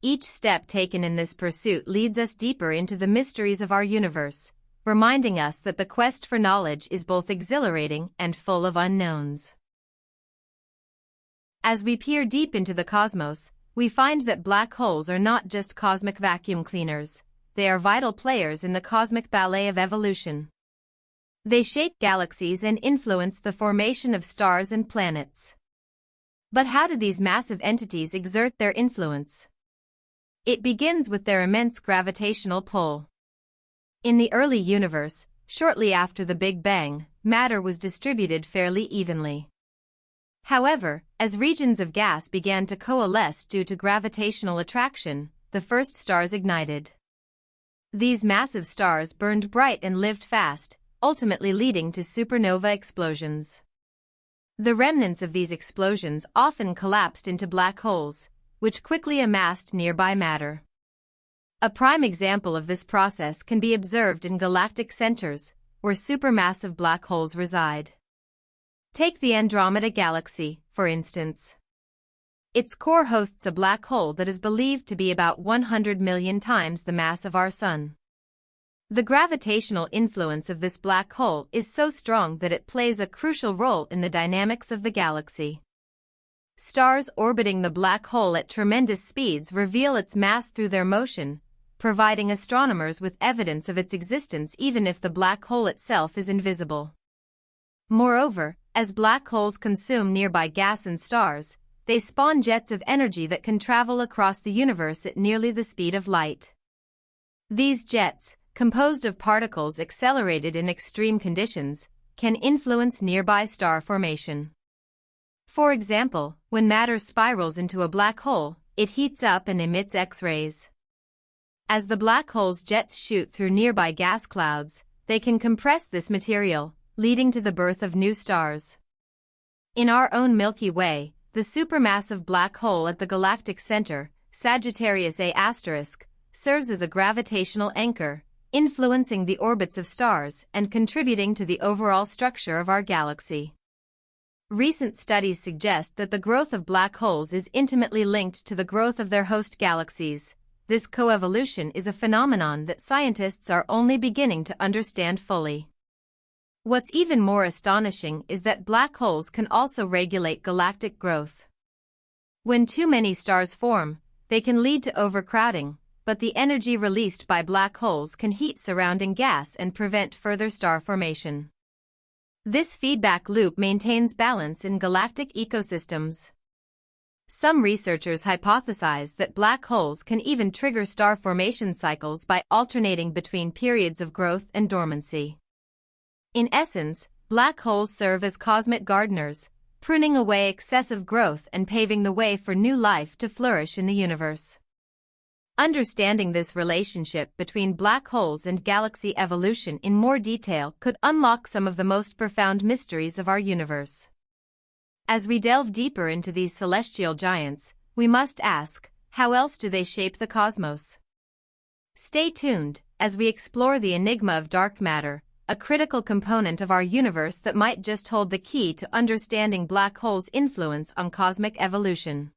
Each step taken in this pursuit leads us deeper into the mysteries of our universe, reminding us that the quest for knowledge is both exhilarating and full of unknowns. As we peer deep into the cosmos, we find that black holes are not just cosmic vacuum cleaners, they are vital players in the cosmic ballet of evolution. They shape galaxies and influence the formation of stars and planets. But how do these massive entities exert their influence? It begins with their immense gravitational pull. In the early universe, shortly after the Big Bang, matter was distributed fairly evenly. However, as regions of gas began to coalesce due to gravitational attraction, the first stars ignited. These massive stars burned bright and lived fast, ultimately leading to supernova explosions. The remnants of these explosions often collapsed into black holes, which quickly amassed nearby matter. A prime example of this process can be observed in galactic centers, where supermassive black holes reside. Take the Andromeda Galaxy, for instance. Its core hosts a black hole that is believed to be about 100 million times the mass of our Sun. The gravitational influence of this black hole is so strong that it plays a crucial role in the dynamics of the galaxy. Stars orbiting the black hole at tremendous speeds reveal its mass through their motion, providing astronomers with evidence of its existence even if the black hole itself is invisible. Moreover, as black holes consume nearby gas and stars, they spawn jets of energy that can travel across the universe at nearly the speed of light. These jets, composed of particles accelerated in extreme conditions, can influence nearby star formation. For example, when matter spirals into a black hole, it heats up and emits X-rays. As the black hole's jets shoot through nearby gas clouds, they can compress this material, leading to the birth of new stars. In our own Milky Way, the supermassive black hole at the galactic center, Sagittarius A*, serves as a gravitational anchor, influencing the orbits of stars and contributing to the overall structure of our galaxy. Recent studies suggest that the growth of black holes is intimately linked to the growth of their host galaxies. This coevolution is a phenomenon that scientists are only beginning to understand fully. What's even more astonishing is that black holes can also regulate galactic growth. When too many stars form, they can lead to overcrowding, but the energy released by black holes can heat surrounding gas and prevent further star formation. This feedback loop maintains balance in galactic ecosystems. Some researchers hypothesize that black holes can even trigger star formation cycles by alternating between periods of growth and dormancy. In essence, black holes serve as cosmic gardeners, pruning away excessive growth and paving the way for new life to flourish in the universe. Understanding this relationship between black holes and galaxy evolution in more detail could unlock some of the most profound mysteries of our universe. As we delve deeper into these celestial giants, we must ask, how else do they shape the cosmos? Stay tuned as we explore the enigma of dark matter, a critical component of our universe that might just hold the key to understanding black holes' influence on cosmic evolution.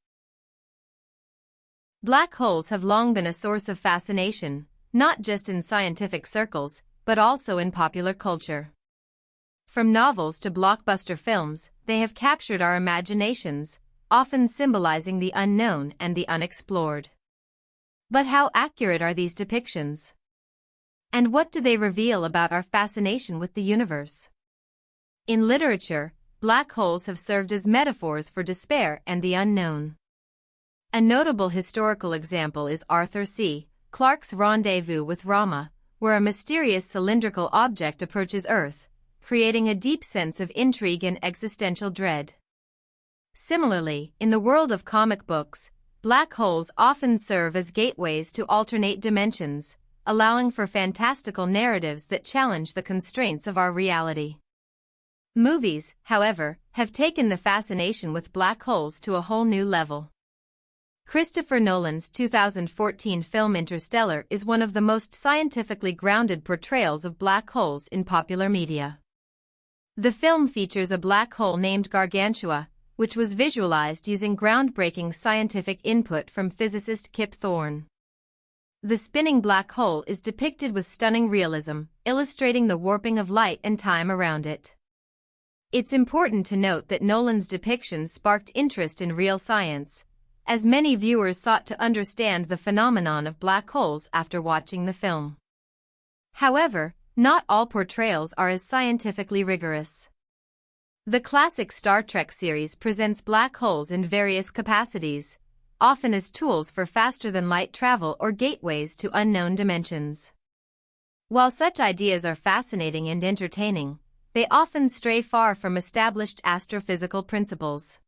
Black holes have long been a source of fascination, not just in scientific circles, but also in popular culture. From novels to blockbuster films, they have captured our imaginations, often symbolizing the unknown and the unexplored. But how accurate are these depictions? And what do they reveal about our fascination with the universe? In literature, black holes have served as metaphors for despair and the unknown. A notable historical example is Arthur C. Clarke's Rendezvous with Rama, where a mysterious cylindrical object approaches Earth, creating a deep sense of intrigue and existential dread. Similarly, in the world of comic books, black holes often serve as gateways to alternate dimensions, allowing for fantastical narratives that challenge the constraints of our reality. Movies, however, have taken the fascination with black holes to a whole new level. Christopher Nolan's 2014 film Interstellar is one of the most scientifically grounded portrayals of black holes in popular media. The film features a black hole named Gargantua, which was visualized using groundbreaking scientific input from physicist Kip Thorne. The spinning black hole is depicted with stunning realism, illustrating the warping of light and time around it. It's important to note that Nolan's depictions sparked interest in real science, as many viewers sought to understand the phenomenon of black holes after watching the film. However, not all portrayals are as scientifically rigorous. The classic Star Trek series presents black holes in various capacities, often as tools for faster-than-light travel or gateways to unknown dimensions. While such ideas are fascinating and entertaining, they often stray far from established astrophysical principles.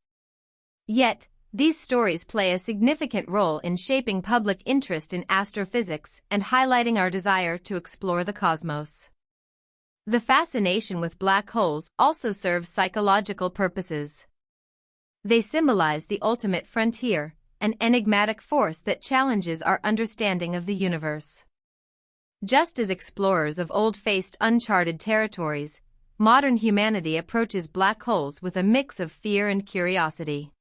Yet, these stories play a significant role in shaping public interest in astrophysics and highlighting our desire to explore the cosmos. The fascination with black holes also serves psychological purposes. They symbolize the ultimate frontier, an enigmatic force that challenges our understanding of the universe. Just as explorers of old faced uncharted territories, modern humanity approaches black holes with a mix of fear and curiosity.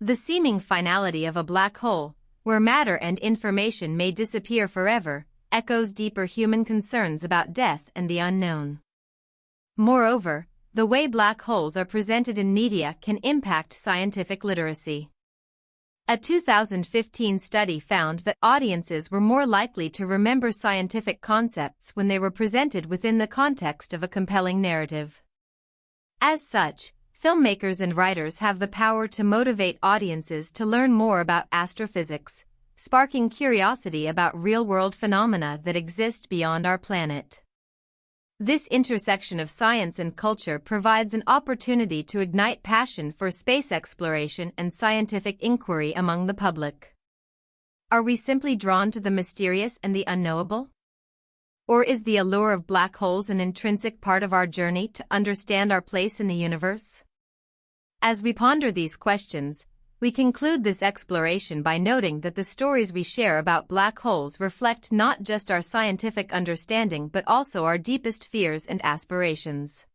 The seeming finality of a black hole, where matter and information may disappear forever, echoes deeper human concerns about death and the unknown. Moreover, the way black holes are presented in media can impact scientific literacy. A 2015 study found that audiences were more likely to remember scientific concepts when they were presented within the context of a compelling narrative. As such, filmmakers and writers have the power to motivate audiences to learn more about astrophysics, sparking curiosity about real-world phenomena that exist beyond our planet. This intersection of science and culture provides an opportunity to ignite passion for space exploration and scientific inquiry among the public. Are we simply drawn to the mysterious and the unknowable? Or is the allure of black holes an intrinsic part of our journey to understand our place in the universe? As we ponder these questions, we conclude this exploration by noting that the stories we share about black holes reflect not just our scientific understanding but also our deepest fears and aspirations.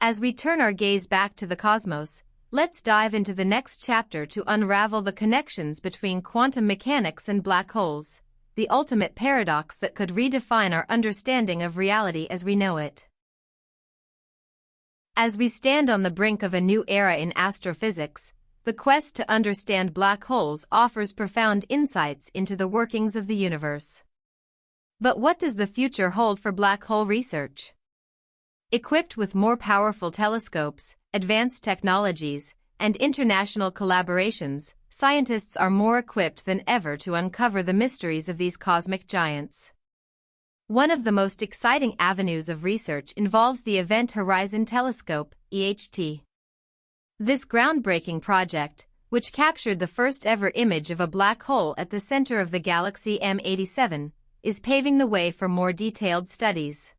As we turn our gaze back to the cosmos, let's dive into the next chapter to unravel the connections between quantum mechanics and black holes, the ultimate paradox that could redefine our understanding of reality as we know it. As we stand on the brink of a new era in astrophysics, the quest to understand black holes offers profound insights into the workings of the universe. But what does the future hold for black hole research? Equipped with more powerful telescopes, advanced technologies, and international collaborations, scientists are more equipped than ever to uncover the mysteries of these cosmic giants. One of the most exciting avenues of research involves the Event Horizon Telescope, EHT. This groundbreaking project, which captured the first-ever image of a black hole at the center of the galaxy M87, is paving the way for more detailed studies.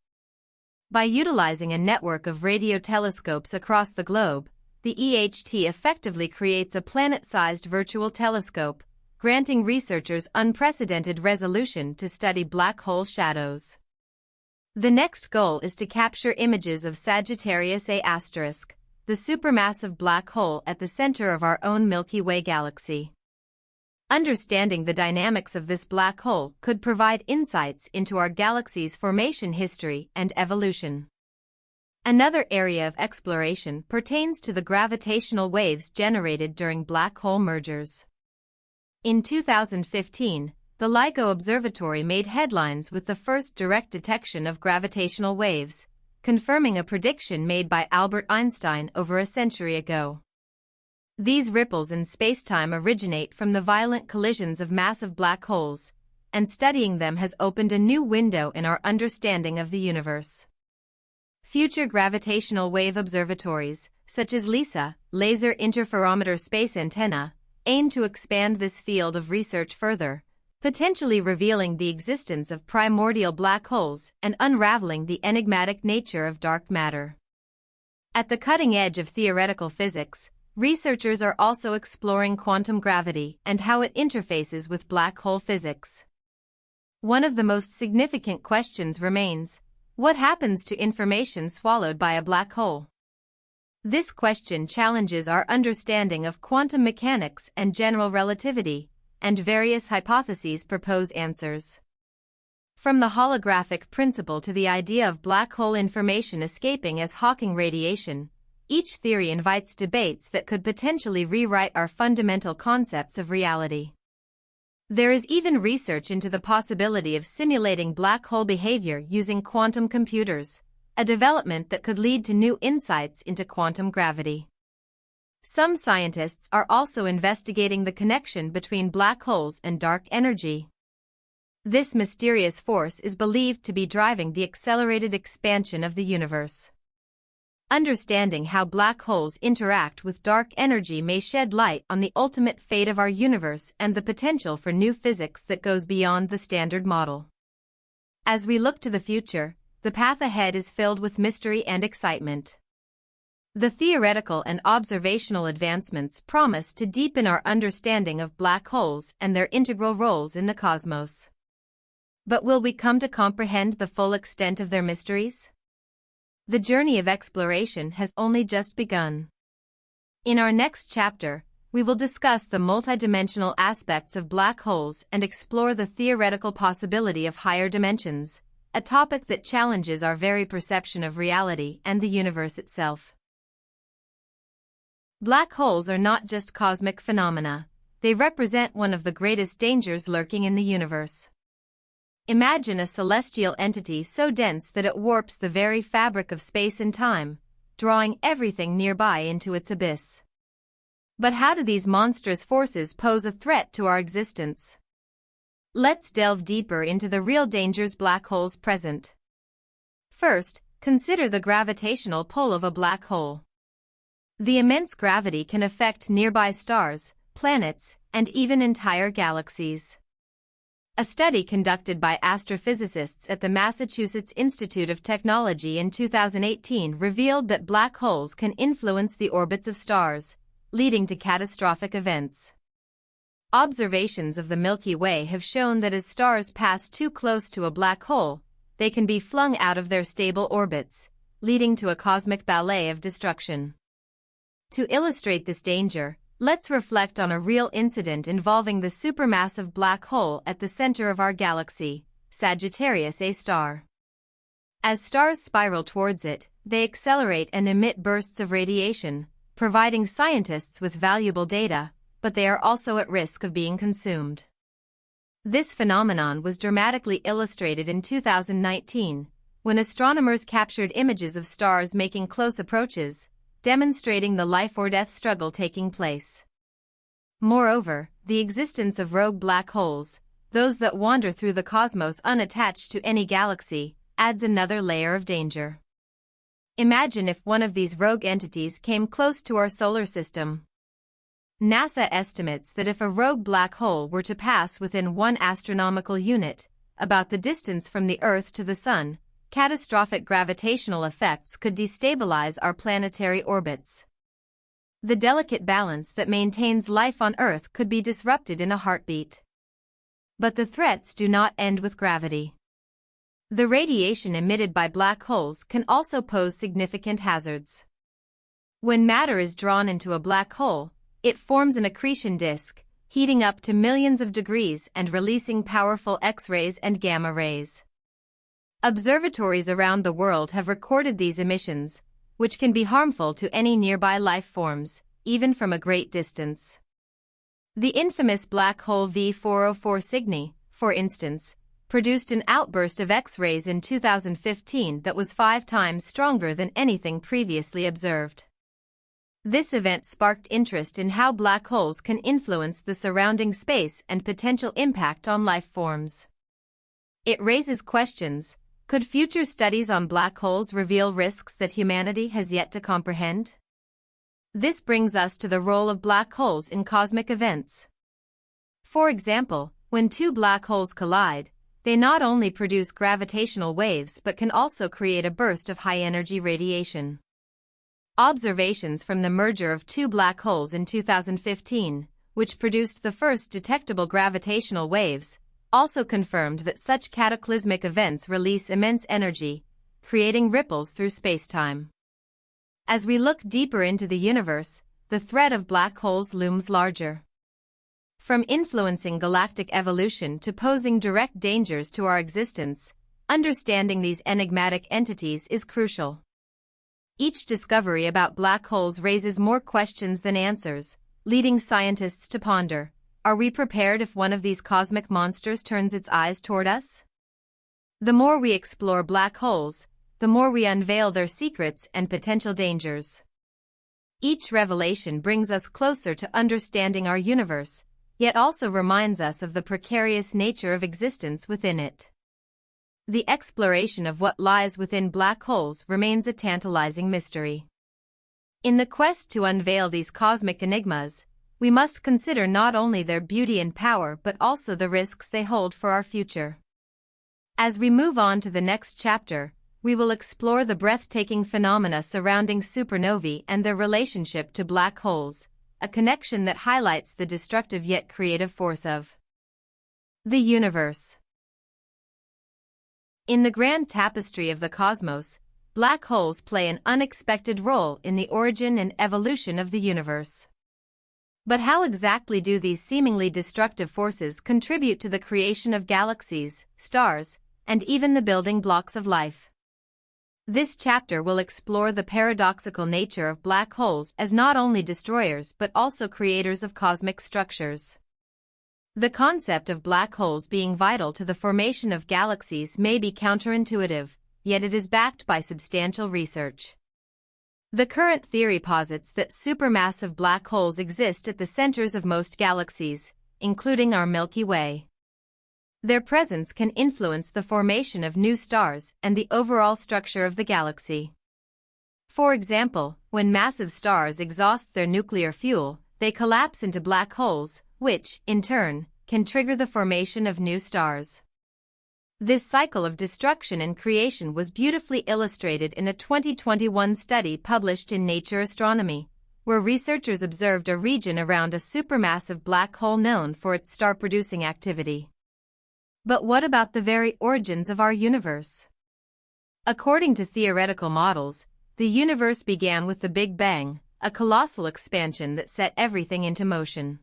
By utilizing a network of radio telescopes across the globe, the EHT effectively creates a planet-sized virtual telescope, granting researchers unprecedented resolution to study black hole shadows. The next goal is to capture images of Sagittarius A*, the supermassive black hole at the center of our own Milky Way galaxy. Understanding the dynamics of this black hole could provide insights into our galaxy's formation history and evolution. Another area of exploration pertains to the gravitational waves generated during black hole mergers. In 2015, the LIGO Observatory made headlines with the first direct detection of gravitational waves, confirming a prediction made by Albert Einstein over a century ago. These ripples in spacetime originate from the violent collisions of massive black holes, and studying them has opened a new window in our understanding of the universe. Future gravitational wave observatories, such as LISA, Laser Interferometer Space Antenna, aim to expand this field of research further, potentially revealing the existence of primordial black holes and unraveling the enigmatic nature of dark matter. At the cutting edge of theoretical physics, researchers are also exploring quantum gravity and how it interfaces with black hole physics. One of the most significant questions remains: what happens to information swallowed by a black hole? This question challenges our understanding of quantum mechanics and general relativity, and various hypotheses propose answers. From the holographic principle to the idea of black hole information escaping as Hawking radiation, each theory invites debates that could potentially rewrite our fundamental concepts of reality. There is even research into the possibility of simulating black hole behavior using quantum computers, a development that could lead to new insights into quantum gravity. Some scientists are also investigating the connection between black holes and dark energy. This mysterious force is believed to be driving the accelerated expansion of the universe. Understanding how black holes interact with dark energy may shed light on the ultimate fate of our universe and the potential for new physics that goes beyond the standard model. As we look to the future, the path ahead is filled with mystery and excitement. The theoretical and observational advancements promise to deepen our understanding of black holes and their integral roles in the cosmos. But will we come to comprehend the full extent of their mysteries? The journey of exploration has only just begun. In our next chapter, we will discuss the multidimensional aspects of black holes and explore the theoretical possibility of higher dimensions, a topic that challenges our very perception of reality and the universe itself. Black holes are not just cosmic phenomena, they represent one of the greatest dangers lurking in the universe. Imagine a celestial entity so dense that it warps the very fabric of space and time, drawing everything nearby into its abyss. But how do these monstrous forces pose a threat to our existence? Let's delve deeper into the real dangers black holes present. First, consider the gravitational pull of a black hole. The immense gravity can affect nearby stars, planets, and even entire galaxies. A study conducted by astrophysicists at the Massachusetts Institute of Technology in 2018 revealed that black holes can influence the orbits of stars, leading to catastrophic events. Observations of the Milky Way have shown that as stars pass too close to a black hole, they can be flung out of their stable orbits, leading to a cosmic ballet of destruction. To illustrate this danger, let's reflect on a real incident involving the supermassive black hole at the center of our galaxy, Sagittarius A star. As stars spiral towards it, they accelerate and emit bursts of radiation, providing scientists with valuable data, but they are also at risk of being consumed. This phenomenon was dramatically illustrated in 2019, when astronomers captured images of stars making close approaches, demonstrating the life-or-death struggle taking place. Moreover, the existence of rogue black holes, those that wander through the cosmos unattached to any galaxy, adds another layer of danger. Imagine if one of these rogue entities came close to our solar system. NASA estimates that if a rogue black hole were to pass within 1 astronomical unit, about the distance from the Earth to the Sun, catastrophic gravitational effects could destabilize our planetary orbits. The delicate balance that maintains life on Earth could be disrupted in a heartbeat. But the threats do not end with gravity. The radiation emitted by black holes can also pose significant hazards. When matter is drawn into a black hole, it forms an accretion disk, heating up to millions of degrees and releasing powerful X-rays and gamma rays. Observatories around the world have recorded these emissions, which can be harmful to any nearby life forms, even from a great distance. The infamous black hole V404 Cygni, for instance, produced an outburst of X-rays in 2015 that was 5 times stronger than anything previously observed. This event sparked interest in how black holes can influence the surrounding space and potential impact on life forms. It raises questions. Could future studies on black holes reveal risks that humanity has yet to comprehend? This brings us to the role of black holes in cosmic events. For example, when 2 black holes collide, they not only produce gravitational waves but can also create a burst of high-energy radiation. Observations from the merger of 2 black holes in 2015, which produced the first detectable gravitational waves, also confirmed that such cataclysmic events release immense energy, creating ripples through spacetime. As we look deeper into the universe, the threat of black holes looms larger. From influencing galactic evolution to posing direct dangers to our existence, understanding these enigmatic entities is crucial. Each discovery about black holes raises more questions than answers, leading scientists to ponder. Are we prepared if one of these cosmic monsters turns its eyes toward us? The more we explore black holes, the more we unveil their secrets and potential dangers. Each revelation brings us closer to understanding our universe, yet also reminds us of the precarious nature of existence within it. The exploration of what lies within black holes remains a tantalizing mystery. In the quest to unveil these cosmic enigmas, we must consider not only their beauty and power but also the risks they hold for our future. As we move on to the next chapter, we will explore the breathtaking phenomena surrounding supernovae and their relationship to black holes, a connection that highlights the destructive yet creative force of the universe. In the grand tapestry of the cosmos, black holes play an unexpected role in the origin and evolution of the universe. But how exactly do these seemingly destructive forces contribute to the creation of galaxies, stars, and even the building blocks of life? This chapter will explore the paradoxical nature of black holes as not only destroyers but also creators of cosmic structures. The concept of black holes being vital to the formation of galaxies may be counterintuitive, yet it is backed by substantial research. The current theory posits that supermassive black holes exist at the centers of most galaxies, including our Milky Way. Their presence can influence the formation of new stars and the overall structure of the galaxy. For example, when massive stars exhaust their nuclear fuel, they collapse into black holes, which, in turn, can trigger the formation of new stars. This cycle of destruction and creation was beautifully illustrated in a 2021 study published in Nature Astronomy, where researchers observed a region around a supermassive black hole known for its star-producing activity. But what about the very origins of our universe? According to theoretical models, the universe began with the Big Bang, a colossal expansion that set everything into motion.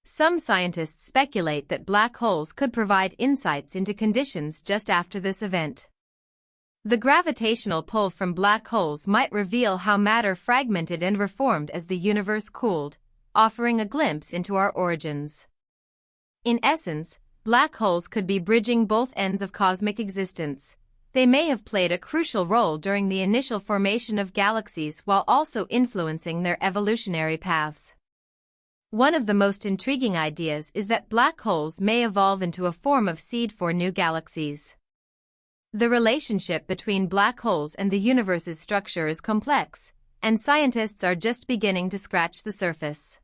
Some scientists speculate that black holes could provide insights into conditions just after this event. The gravitational pull from black holes might reveal how matter fragmented and reformed as the universe cooled, offering a glimpse into our origins. In essence, black holes could be bridging both ends of cosmic existence. They may have played a crucial role during the initial formation of galaxies while also influencing their evolutionary paths. One of the most intriguing ideas is that black holes may evolve into a form of seed for new galaxies. The relationship between black holes and the universe's structure is complex, and scientists are just beginning to scratch the surface.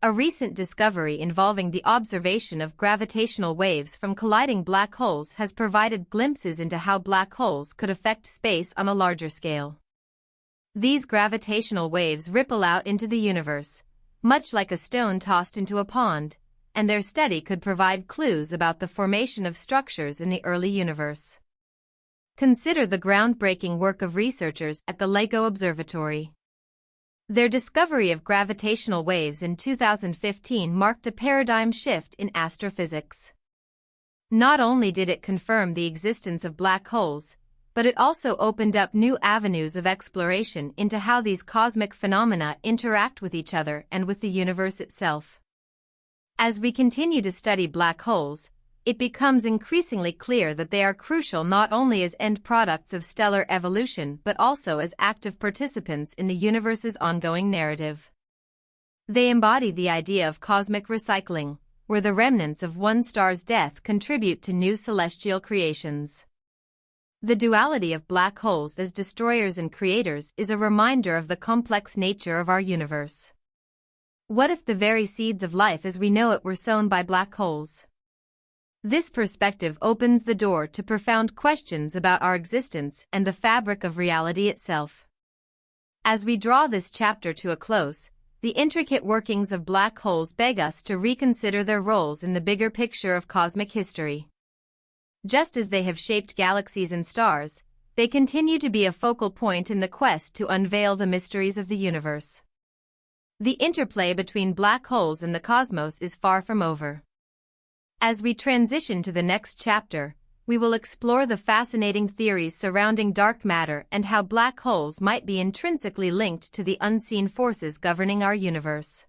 A recent discovery involving the observation of gravitational waves from colliding black holes has provided glimpses into how black holes could affect space on a larger scale. These gravitational waves ripple out into the universe, much like a stone tossed into a pond, and their study could provide clues about the formation of structures in the early universe. Consider the groundbreaking work of researchers at the LIGO Observatory. Their discovery of gravitational waves in 2015 marked a paradigm shift in astrophysics. Not only did it confirm the existence of black holes, but it also opened up new avenues of exploration into how these cosmic phenomena interact with each other and with the universe itself. As we continue to study black holes, it becomes increasingly clear that they are crucial not only as end products of stellar evolution but also as active participants in the universe's ongoing narrative. They embody the idea of cosmic recycling, where the remnants of one star's death contribute to new celestial creations. The duality of black holes as destroyers and creators is a reminder of the complex nature of our universe. What if the very seeds of life as we know it were sown by black holes? This perspective opens the door to profound questions about our existence and the fabric of reality itself. As we draw this chapter to a close, the intricate workings of black holes beg us to reconsider their roles in the bigger picture of cosmic history. Just as they have shaped galaxies and stars, they continue to be a focal point in the quest to unveil the mysteries of the universe. The interplay between black holes and the cosmos is far from over. As we transition to the next chapter, we will explore the fascinating theories surrounding dark matter and how black holes might be intrinsically linked to the unseen forces governing our universe.